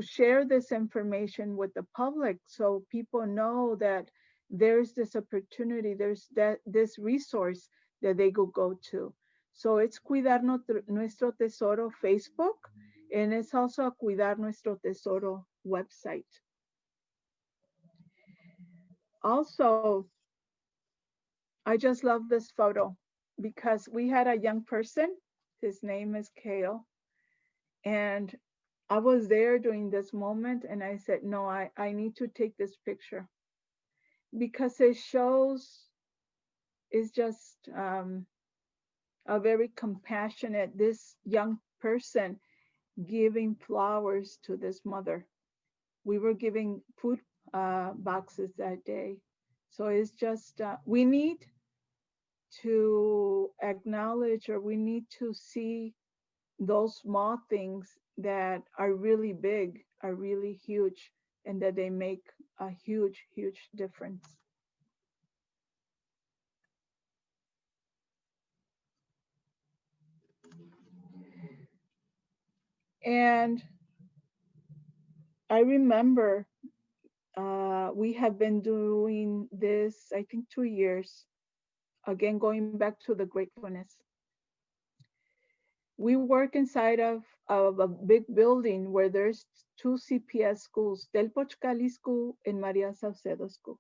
S4: share this information with the public, so people know that there's this opportunity, there's this resource that they could go to. So it's Cuidar Nuestro Tesoro Facebook, and it's also a Cuidar Nuestro Tesoro website. Also, I just love this photo because we had a young person, his name is Kale, and I was there during this moment, and I said, no, I need to take this picture because it shows, it's just a very compassionate, this young person giving flowers to this mother. We were giving food boxes that day. So it's just, we need to acknowledge, or we need to see those small things that are really big, are really huge, and that they make a huge, huge difference. And I remember we have been doing this, I think 2 years, again, going back to the gratefulness. We work inside of a big building where there's 2 CPS schools, Del Pochcali School and Maria Saucedo School.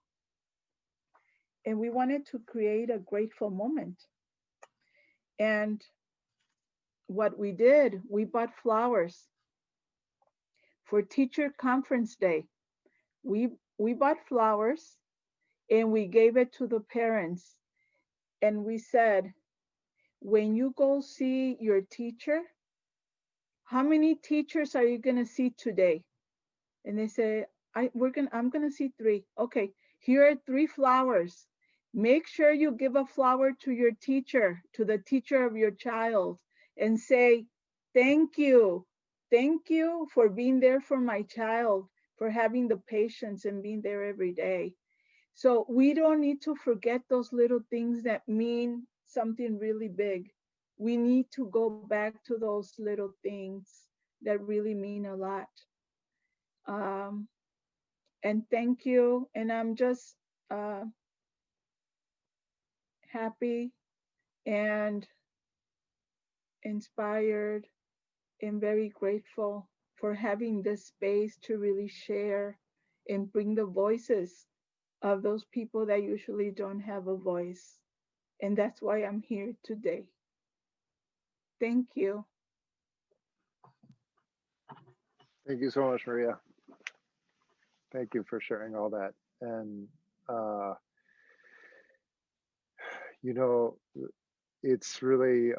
S4: And we wanted to create a grateful moment. And what we did, we bought flowers for Teacher Conference Day. We bought flowers and we gave it to the parents. And we said, when you go see your teacher, how many teachers are you gonna see today? And they say, I'm gonna see 3. Okay, here are 3 flowers. Make sure you give a flower to your teacher, to the teacher of your child, and say, thank you. Thank you for being there for my child, for having the patience and being there every day. So we don't need to forget those little things that mean something really big. We need to go back to those little things that really mean a lot. And thank you. And I'm just happy and inspired and very grateful for having this space to really share and bring the voices of those people that usually don't have a voice. And that's why I'm here today. Thank you.
S1: Thank you so much, Maria. Thank you for sharing all that. And, it's really,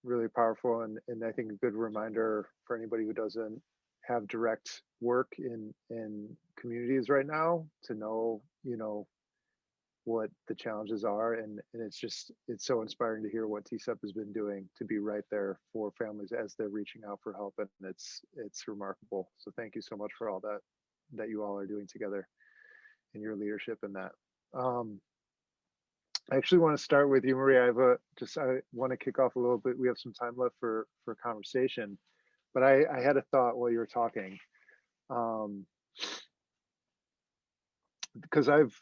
S1: really powerful, and I think a good reminder for anybody who doesn't have direct work in communities right now to know, what the challenges are. And it's so inspiring to hear what TCEP has been doing to be right there for families as they're reaching out for help. And it's remarkable. So thank you so much for all that you all are doing together and your leadership in that. I actually want to start with you, Maria. I want to kick off a little bit. We have some time left for conversation, but I had a thought while you were talking, because I've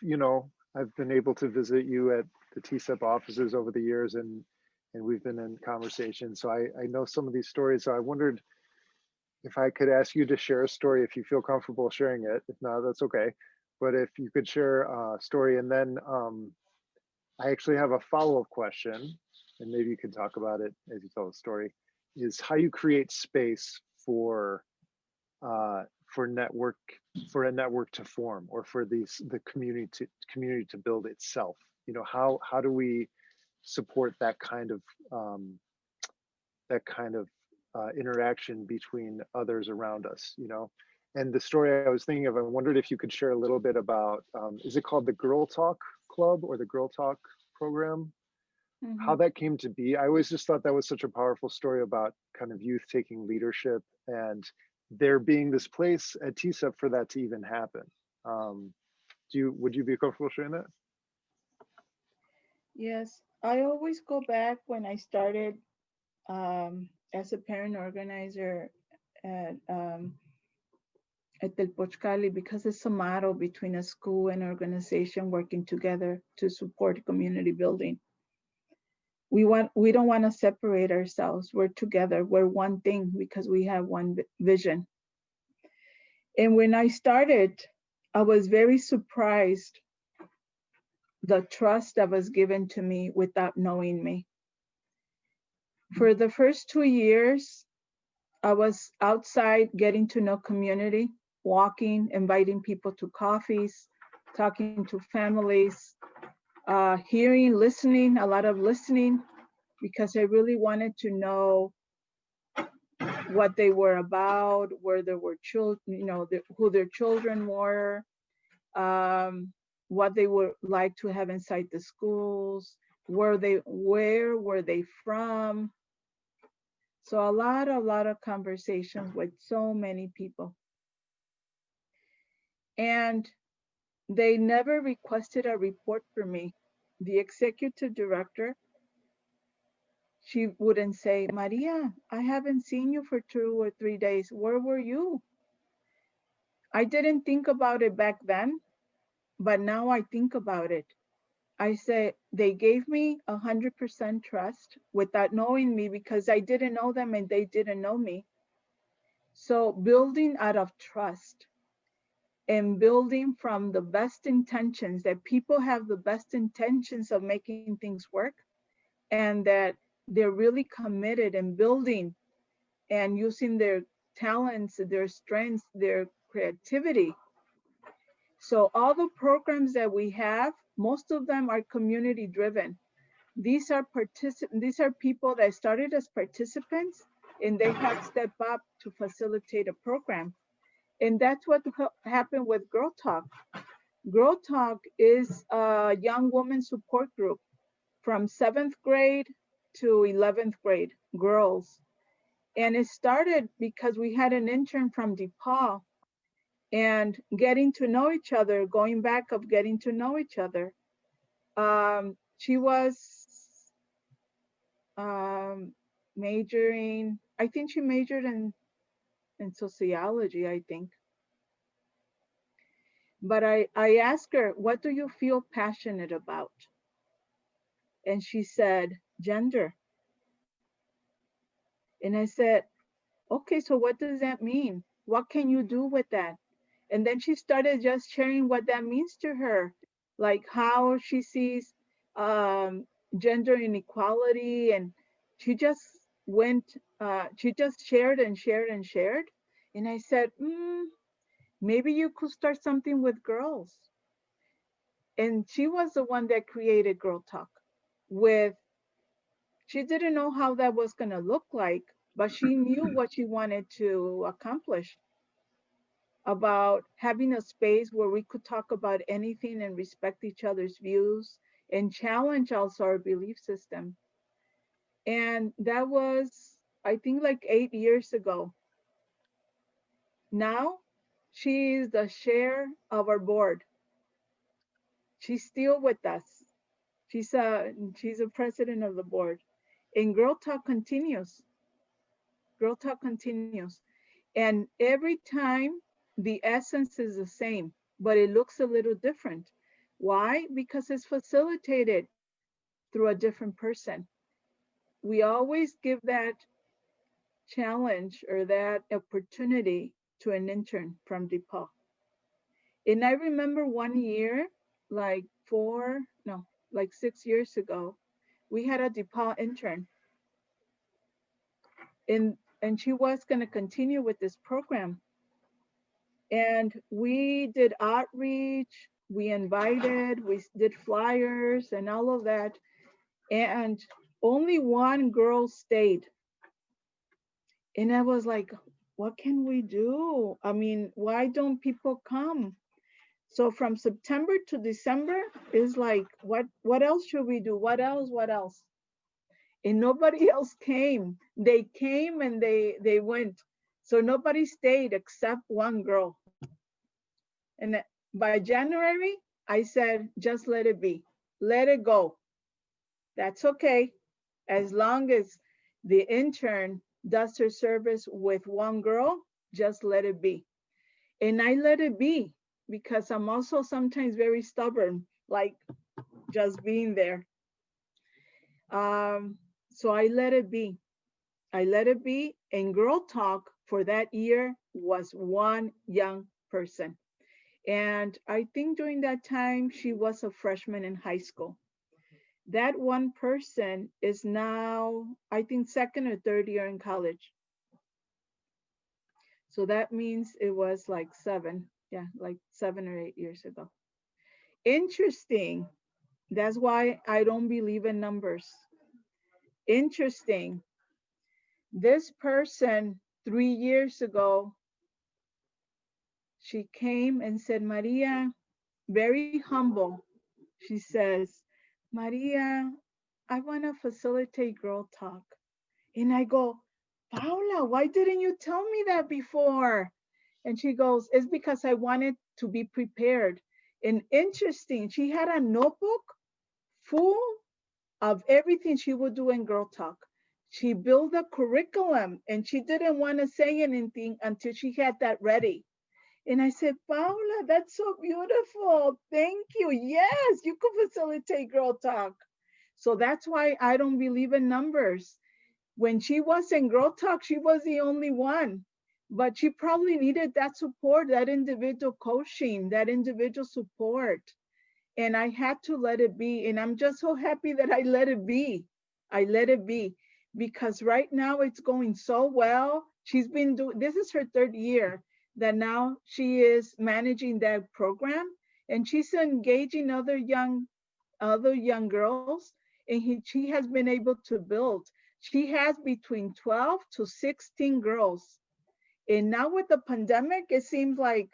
S1: been able to visit you at the TCEP offices over the years, and we've been in conversation. So I know some of these stories. So I wondered if I could ask you to share a story, if you feel comfortable sharing it. If not, that's okay. But if you could share a story, and then I actually have a follow-up question, and maybe you can talk about it as you tell the story, is how you create space for for a network to form, or for the community to build itself. You know, how do we support that kind of interaction between others around us, you know? And the story I was thinking of, I wondered if you could share a little bit about, is it called the Girl Talk Club or the Girl Talk program? How that came to be. I always just thought that was such a powerful story about kind of youth taking leadership, and there being this place at TCEP for that to even happen. Would you be comfortable sharing that?
S4: Yes, I always go back when I started as a parent organizer at Del Pochcali, because it's a model between a school and organization working together to support community building. We don't want to separate ourselves. We're together. We're one thing because we have one vision. And when I started, I was very surprised the trust that was given to me without knowing me. For the first 2 years, I was outside getting to know community, walking, inviting people to coffees, talking to families, hearing, listening, a lot of listening, because I really wanted to know what they were about, where there were children, you know, who their children were, what they would like to have inside the schools, where were they from. So a lot of conversations with so many people. And they never requested a report from me. The executive director, she wouldn't say, Maria, I haven't seen you for 2 or 3 days. Where were you? I didn't think about it back then, but now I think about it. I said, they gave me 100% trust without knowing me, because I didn't know them and they didn't know me. So building out of trust and building from the best intentions, that people have the best intentions of making things work, and that they're really committed in building and using their talents, their strengths, their creativity. So all the programs that we have, most of them are community driven. These are people that started as participants, and they have stepped up to facilitate a program. And that's what happened with Girl Talk. Girl Talk is a young woman support group from 7th grade to 11th grade, girls. And it started because we had an intern from DePaul, and getting to know each other, going back of getting to know each other. She was majoring, I think she majored in sociology, I think. But I asked her, what do you feel passionate about? And she said, gender. And I said, okay, so what does that mean? What can you do with that? And then she started just sharing what that means to her, like how she sees gender inequality. And she just she just shared and shared and shared. And I said, maybe you could start something with girls. And she was the one that created Girl Talk. She didn't know how that was going to look like, but she knew what she wanted to accomplish, about having a space where we could talk about anything and respect each other's views and challenge also our belief system. And that was, I think, like 8 years ago. Now she's the chair of our board. She's still with us. She's a president of the board. And Girl Talk continues. Girl Talk continues. And every time the essence is the same, but it looks a little different. Why? Because it's facilitated through a different person. We always give that challenge or that opportunity to an intern from DePaul. And I remember one year, like 6 years ago, we had a DePaul intern. And she was going to continue with this program. And we did outreach, we invited, we did flyers and all of that. And only one girl stayed. And I was like, what can we do? I mean, why don't people come? So from September to December is like, what else should we do? What else? What else? And nobody else came. They came and they went. So nobody stayed except one girl. And by January, I said, just let it be. Let it go. That's okay. As long as the intern does her service with one girl, just let it be. And I let it be because I'm also sometimes very stubborn, like just being there. So I let it be. I let it be. And Girl Talk for that year was one young person. And I think during that time, she was a freshman in high school. That one person is now, I think, second or third year in college. So that means it was like like 7 or 8 years ago. Interesting. That's why I don't believe in numbers. Interesting. This person 3 years ago, she came and said, Maria, very humble. She says, Maria, I want to facilitate Girl Talk. And I go, Paula, why didn't you tell me that before? And she goes, it's because I wanted to be prepared. And interesting, she had a notebook full of everything she would do in Girl Talk. She built a curriculum and she didn't want to say anything until she had that ready. And I said, Paula, that's so beautiful. Thank you. Yes, you could facilitate Girl Talk. So that's why I don't believe in numbers. When she was in Girl Talk, she was the only one. But she probably needed that support, that individual coaching, that individual support. And I had to let it be. And I'm just so happy that I let it be. I let it be. Because right now it's going so well. She's been doing, this is her third year that now she is managing that program. And she's engaging other young girls. And she has been able to build. She has between 12 to 16 girls. And now with the pandemic, it seems like,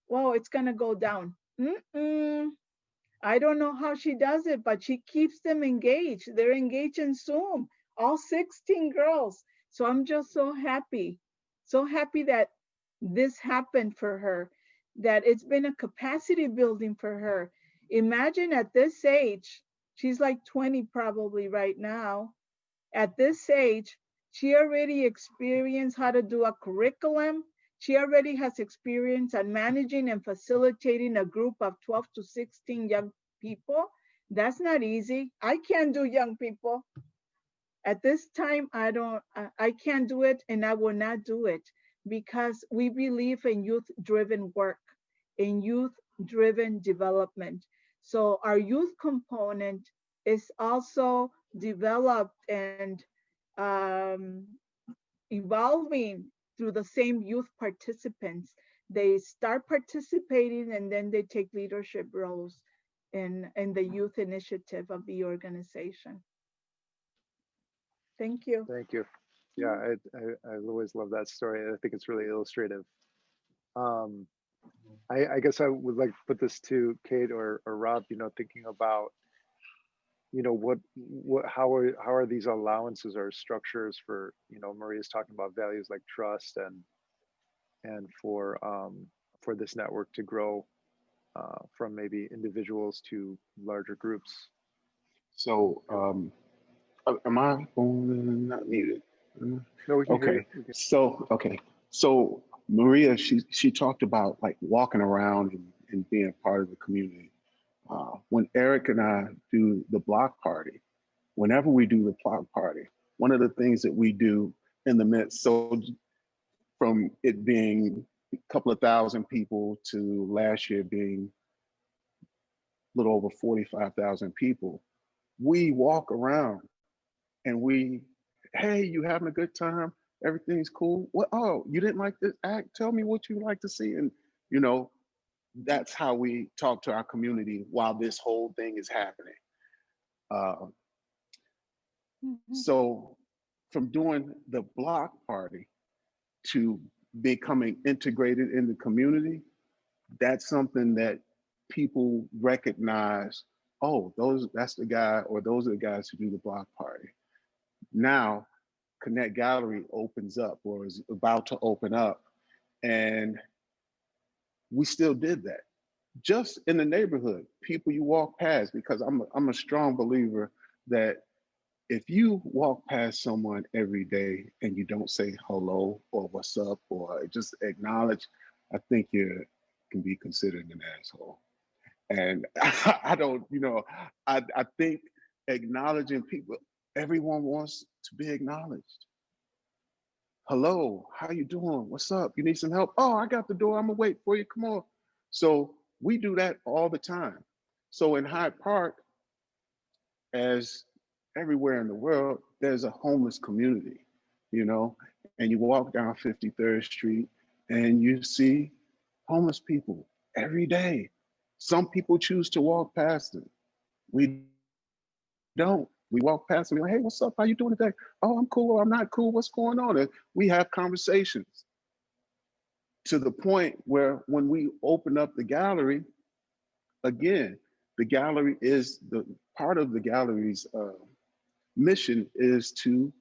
S4: well, it's gonna go down. I don't know how she does it, but she keeps them engaged. They're engaged in Zoom, all 16 girls. So I'm just so happy that this happened for her, that it's been a capacity building for her. Imagine at this age, she's like 20 probably right now. At this age, she already experienced how to do a curriculum. She already has experience at managing and facilitating a group of 12 to 16 young people. That's not easy. I can't do young people. At this time, I can't do it and I will not do it because we believe in youth-driven work, in youth-driven development. So our youth component is also developed and evolving through the same youth participants. They start participating and then they take leadership roles in the youth initiative of the organization. Thank you.
S1: Thank you. Yeah, I always love that story. I think it's really illustrative. I guess I would like to put this to Kate or Rob, thinking about, how are these allowances or structures for, Maria's talking about values like trust and for this network to grow from maybe individuals to larger groups.
S3: So, am I not muted?
S1: No, we can hear you.
S3: So Maria, she talked about like walking around and being part of the community. When Eric and I do the block party, whenever we do the block party, one of the things that we do in the midst, so from it being a couple of thousand people to last year being a little over 45,000 people, we walk around and hey, you having a good time? Everything's cool. What? Oh, you didn't like this act? Tell me what you like to see. And, you know, that's how we talk to our community while this whole thing is happening. So from doing the block party to becoming integrated in the community, that's something that people recognize. Oh, that's the guy, or those are the guys who do the block party. Now, Connect Gallery opens up, or is about to open up, and we still did that. Just in the neighborhood, people you walk past, because I'm a strong believer that if you walk past someone every day and you don't say hello or what's up or just acknowledge, I think you can be considered an asshole. And I don't, I think acknowledging people, everyone wants to be acknowledged. Hello, how you doing? What's up? You need some help? Oh, I got the door. I'm gonna wait for you. Come on. So we do that all the time. So in Hyde Park, as everywhere in the world, there's a homeless community, and you walk down 53rd Street and you see homeless people every day. Some people choose to walk past them. We don't. We walk past them, we're like, hey, what's up? How you doing today? Oh, I'm cool. I'm not cool. What's going on? And we have conversations to the point where when we open up the gallery, again, the gallery is part of the gallery's mission is to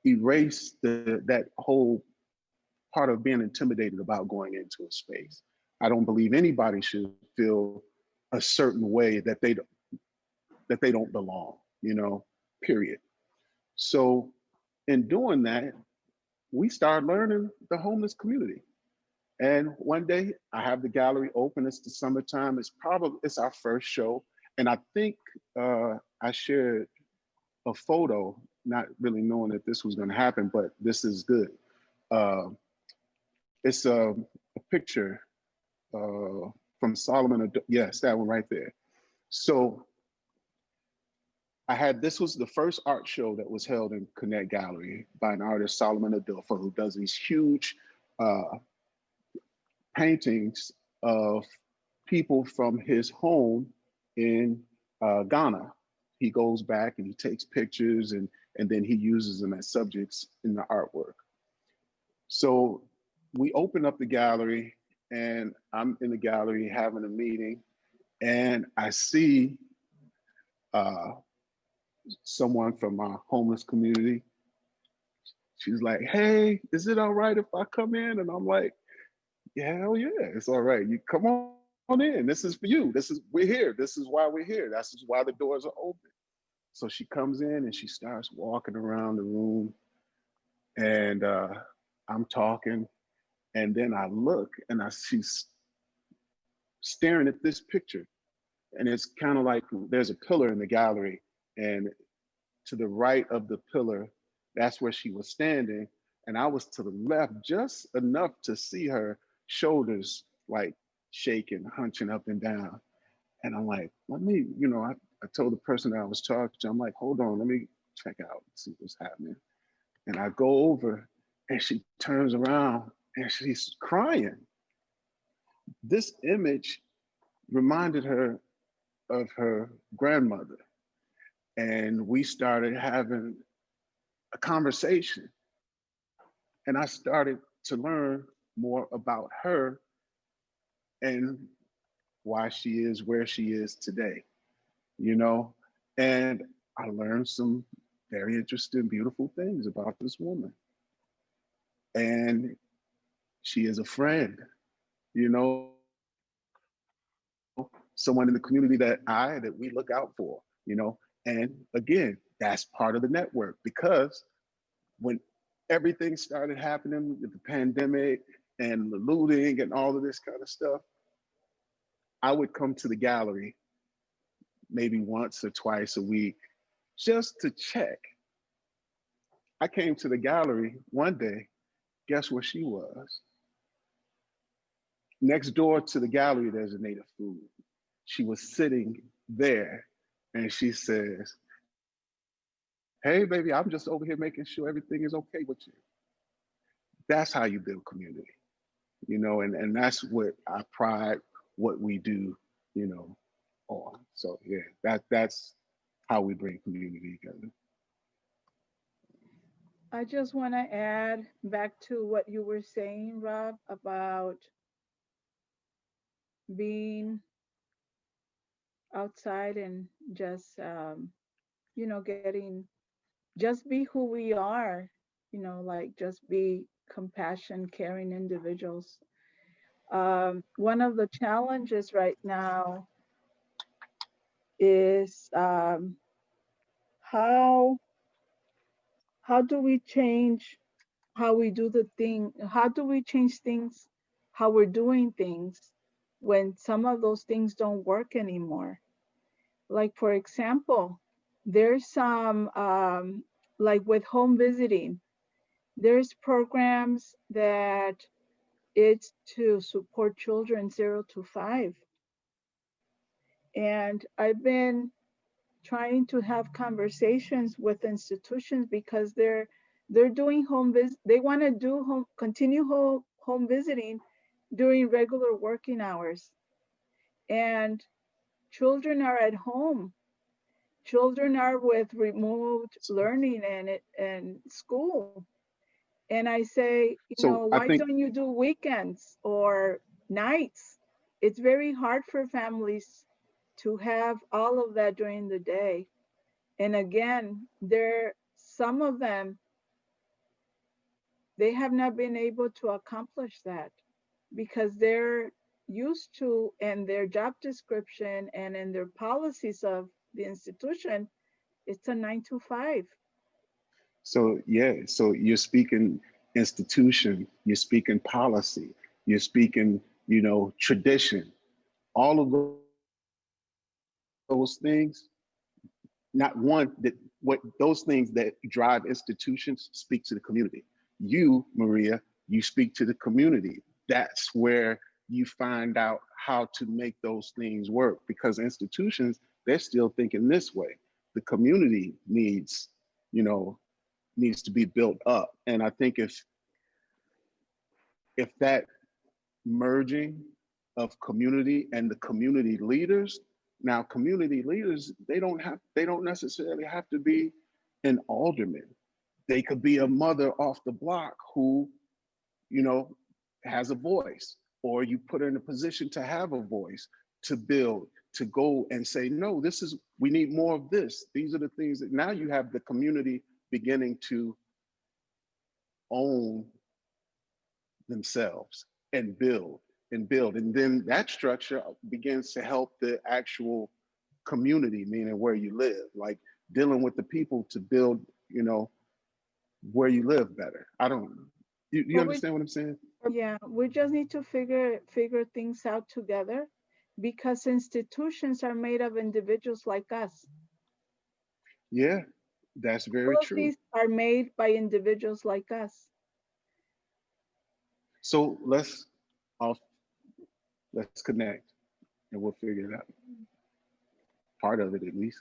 S3: erase that whole part of being intimidated about going into a space. I don't believe anybody should feel a certain way that they don't belong, period. So in doing that, we started learning the homeless community. And one day I have the gallery open. It's the summertime. It's our first show. And I think I shared a photo, not really knowing that this was going to happen, but this is good. It's a picture from Solomon. Yes, that one right there. So this was the first art show that was held in Connect Gallery by an artist, Solomon Adolfo, who does these huge paintings of people from his home in Ghana. He goes back and he takes pictures and then he uses them as subjects in the artwork. So we open up the gallery and I'm in the gallery having a meeting and I see someone from our homeless community. She's like, hey, is it all right if I come in? And I'm like, yeah, hell yeah, it's all right. You come on in. This is for you. We're here. This is why we're here. This is why the doors are open. So she comes in and she starts walking around the room and I'm talking. And then I look and she's staring at this picture. And it's kind of like there's a pillar in the gallery. And to the right of the pillar, that's where she was standing. And I was to the left just enough to see her shoulders like shaking, hunching up and down. And I'm like, let me, I told the person that I was talking to, I'm like, hold on, let me check out, see what's happening. And I go over and she turns around and she's crying. This image reminded her of her grandmother. And we started having a conversation. And I started to learn more about her and why she is where she is today, And I learned some very interesting, beautiful things about this woman. And she is a friend, someone in the community that we look out for, And again, that's part of the network because when everything started happening with the pandemic and the looting and all of this kind of stuff, I would come to the gallery maybe once or twice a week just to check. I came to the gallery one day, guess where she was? Next door to the gallery, there's a native food. She was sitting there and she says, Hey, baby, I'm just over here making sure everything is okay with you. That's how you build community, you know, and that's what I pride what we do, you know, on. So yeah, that's how we bring community together.
S4: I just want to add back to what you were saying, Rob, about being outside and just, getting, just be who we are, like just be compassion, caring individuals. One of the challenges right now is how do we change how we do the thing? How do we change things, how we're doing things when some of those things don't work anymore? Like, for example, there's some, like with home visiting, there's programs that it's to support children 0 to 5. And I've been trying to have conversations with institutions because they're doing home visit. They want to do continue home visiting during regular working hours, and children are at home. Children are with remote learning and school. And I say,
S3: So I
S4: why
S3: think
S4: don't you do weekends or nights? It's very hard for families to have all of that during the day. And again, some of them, they have not been able to accomplish that because they're used to, in their job description and in their policies of the institution, it's a 9 to 5.
S3: so. Yeah, so you're speaking institution, you're speaking policy, you're speaking, you know, tradition. All of those things, not one that what those things that drive institutions speak to the community. You, Maria, you speak to the community. That's where you find out how to make those things work because institutions, they're still thinking this way. The community needs, you know, needs to be built up. And I think if that merging of community and the community leaders. Now, community leaders, they don't necessarily have to be an alderman. They could be a mother off the block who, you know, has a voice, or you put her in a position to have a voice, to build, to go and say, no, we need more of this. These are the things that now you have the community beginning to own themselves and build and build. And then that structure begins to help the actual community, meaning where you live, like dealing with the people to build, you know, where you live better. I don't, you understand what I'm saying?
S4: Yeah, we just need to figure things out together because institutions are made of individuals like us.
S3: Yeah, that's very
S4: All of
S3: true.
S4: these are made by individuals like us.
S3: So let's connect and we'll figure it out. Part of it, at least.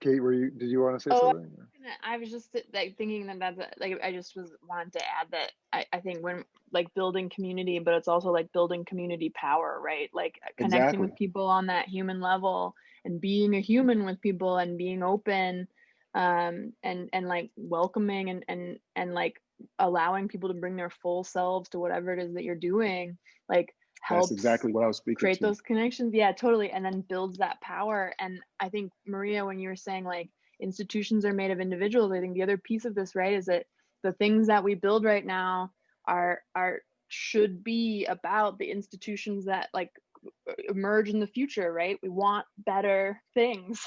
S1: Kate, did you want to say something?
S2: I was just like thinking that's like I just was wanted to add that I think when like building community, but it's also like building community power, right? Like connecting with people on that human level and being a human with people and being open, and like welcoming and like allowing people to bring their full selves to whatever it is that you're doing, like helps
S3: That's exactly what I was speaking
S2: create
S3: to.
S2: those connections. Yeah, totally. And then builds that power. And I think, Maria, when you were saying like institutions are made of individuals, I think the other piece of this, right, is that the things that we build right now should be about the institutions that like emerge in the future, right? We want better things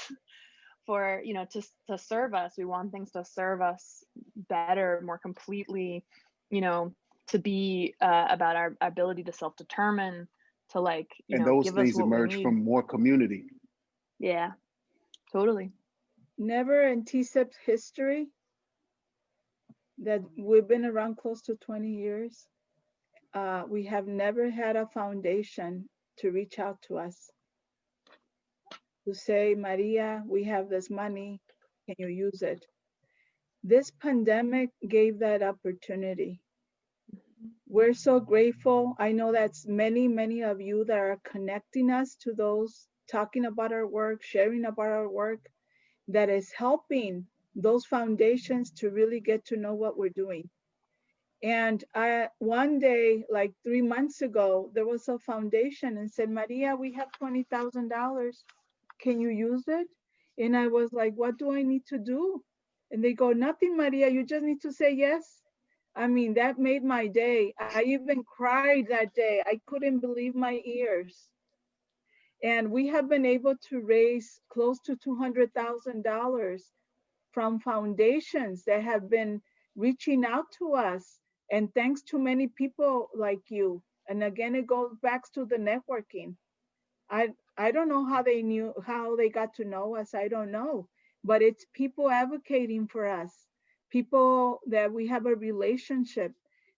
S2: for, you know, to serve us. We want things to serve us better, more completely, you know, to be about our ability to self-determine, to like, you
S3: and
S2: know,
S3: those
S2: give
S3: things
S2: us what
S3: emerge
S2: we need.
S3: from more community.
S2: Yeah, totally.
S4: Never in TCEP's history that we've been around close to 20 years. we have never had a foundation to reach out to us to say, Maria, we have this money, can you use it? This pandemic gave that opportunity. We're so grateful. I know that's many, many of you that are connecting us to those talking about our work, sharing about our work, that is helping those foundations to really get to know what we're doing. And one day, like 3 months ago, there was a foundation and said, Maria, we have $20,000. Can you use it? And I was like, what do I need to do? And they go, nothing, Maria, you just need to say yes. I mean, that made my day. I even cried that day. I couldn't believe my ears. And we have been able to raise close to $200,000 from foundations that have been reaching out to us. And thanks to many people like you. And again, it goes back to the networking. I don't know how they got to know us. I don't know, but it's people advocating for us, people that we have a relationship,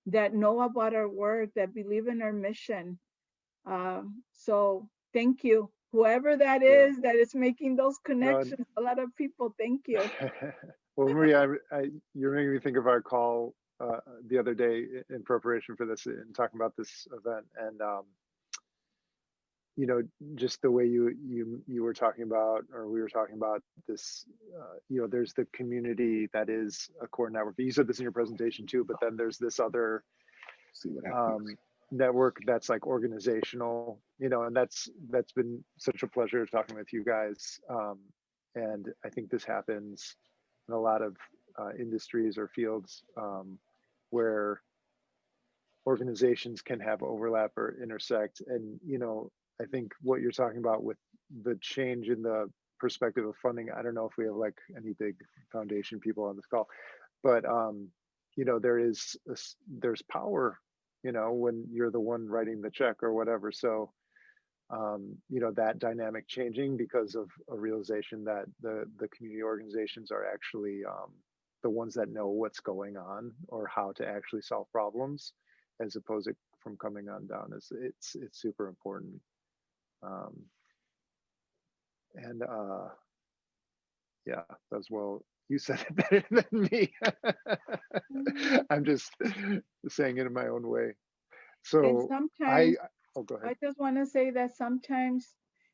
S4: that know about our work, that believe in our mission. So thank you, whoever that is that is making those connections. A lot of people, thank you.
S1: Well, Maria, you're making me think of our call the other day in preparation for this and talking about this event, and you know, just the way you were talking about, or we were talking about this, you know, there's the community that is a core network. You said this in your presentation too, but then there's this other network that's like organizational, you know, and that's been such a pleasure talking with you guys. And I think this happens in a lot of industries or fields where organizations can have overlap or intersect. And, you know, I think what you're talking about with the change in the perspective of funding, I don't know if we have like any big foundation people on this call, but you know, there's power, you know, when you're the one writing the check or whatever. So you know, that dynamic changing because of a realization that the community organizations are actually the ones that know what's going on or how to actually solve problems, as opposed to from coming on down, is it's super important. And yeah, as well, you said it better than me. I'm just saying it in my own way. So
S4: sometimes
S1: oh, go ahead.
S4: I just want to say that sometimes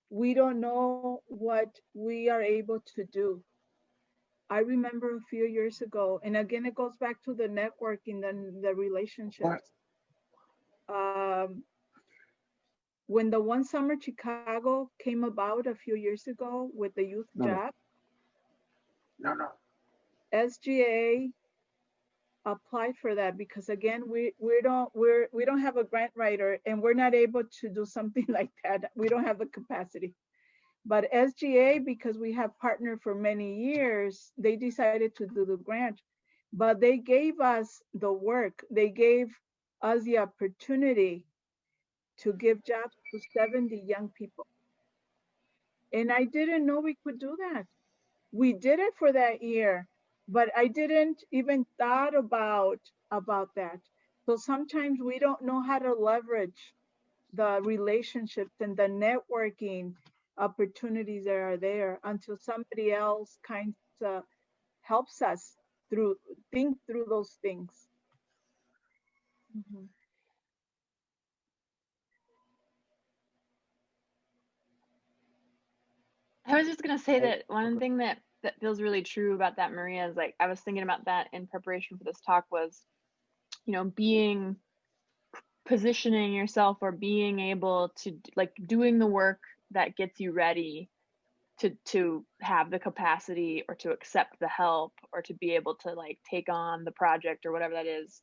S4: we don't know what we are able to do. I remember a few years ago, and again, it goes back to the networking and the relationships. When the One Summer Chicago came about a few years ago with the youth job, SGA applied for that because again, we don't have a grant writer and we're not able to do something like that. We don't have the capacity. But SGA, because we have partnered for many years, they decided to do the grant. But they gave us the work. They gave us the opportunity to give jobs to 70 young people. And I didn't know we could do that. We did it for that year, but I didn't even thought about that. So sometimes we don't know how to leverage the relationships and the networking opportunities that are there until somebody else kind of helps us think through those things. Mm-hmm.
S2: I was just gonna say that one thing that feels really true about that, Maria, is like I was thinking about that in preparation for this talk was, you know, positioning yourself or being able to like doing the work that gets you ready to have the capacity or to accept the help or to be able to like take on the project or whatever that is,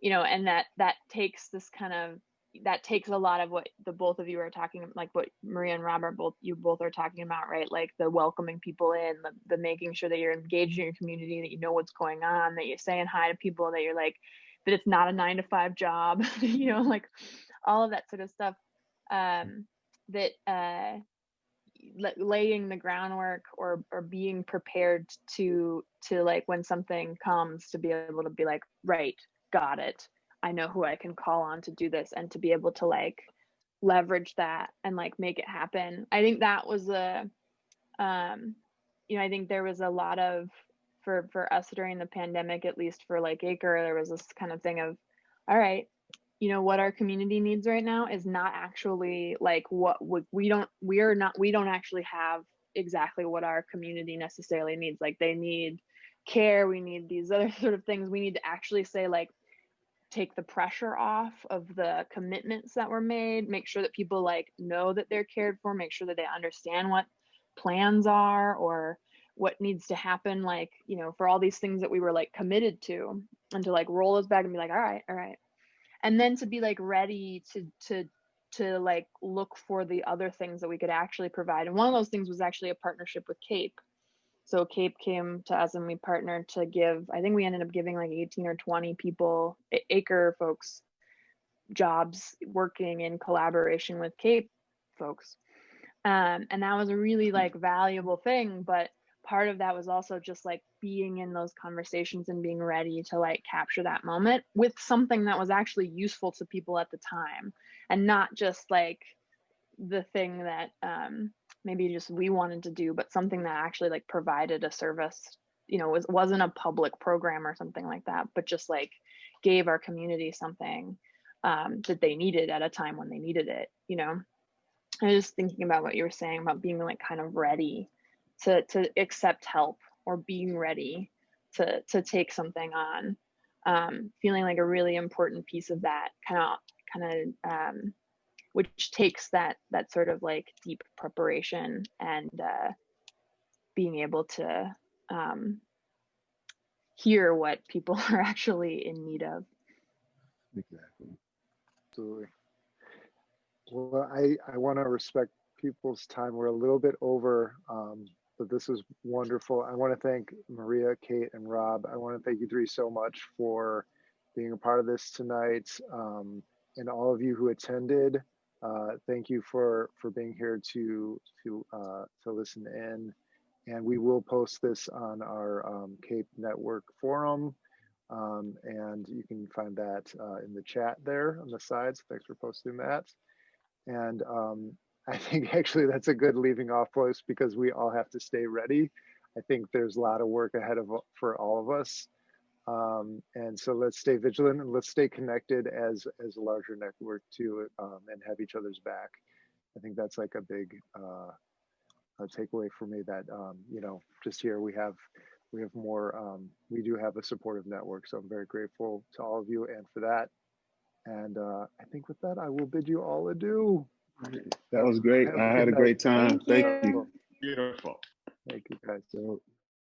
S2: you know, and that takes this kind of, that takes a lot of what the both of you are talking, like what Maria and Robert both are talking about, right? Like the welcoming people in, the making sure that you're engaged in your community, that you know what's going on, that you're saying hi to people, that you're like, that it's not a 9-to-5 job, you know, like all of that sort of stuff. Laying the groundwork or being prepared to like when something comes to be able to be like, right, got it, I know who I can call on to do this, and to be able to like leverage that and like make it happen. I think that was a, you know, I think there was a lot of, for us during the pandemic, at least for like ACRE, there was this kind of thing of, all right, you know, what our community needs right now is not actually like what we don't actually have exactly what our community necessarily needs. Like they need care, we need these other sort of things. We need to actually say like, take the pressure off of the commitments that were made, make sure that people like know that they're cared for, make sure that they understand what plans are or what needs to happen, like, you know, for all these things that we were like committed to, and to like roll us back and be like, all right, and then to be like ready to like look for the other things that we could actually provide. And one of those things was actually a partnership with CAPE. So CAPE came to us and we partnered to give, I think we ended up giving like 18 or 20 people, ACRE folks, jobs working in collaboration with CAPE folks. And that was a really like valuable thing, but part of that was also just like being in those conversations and being ready to like capture that moment with something that was actually useful to people at the time, and not just like the thing that maybe just we wanted to do, but something that actually like provided a service, you know, wasn't a public program or something like that, but just like gave our community something that they needed at a time when they needed it, you know. I was just thinking about what you were saying about being like kind of ready to accept help, or being ready to take something on, feeling like a really important piece of that kind of which takes that sort of like deep preparation and being able to hear what people are actually in need of.
S3: Exactly.
S1: Absolutely. Well, I want to respect people's time. We're a little bit over, but this is wonderful. I want to thank Maria, Kate, and Rob. I want to thank you three so much for being a part of this tonight, and all of you who attended. Thank you for being here to listen in. And we will post this on our CAPE Network forum, and you can find that in the chat there on the side. So thanks for posting that. And I think actually that's a good leaving off place, because we all have to stay ready. I think there's a lot of work ahead for all of us. And so let's stay vigilant, and let's stay connected as a larger network too, and have each other's back. I think that's like a big takeaway for me, that you know, just here we have more, we do have a supportive network. So I'm very grateful to all of you and for that. And I think with that, I will bid you all adieu.
S3: That was great. I had a great time. Thank you.
S5: Beautiful.
S1: Thank you guys.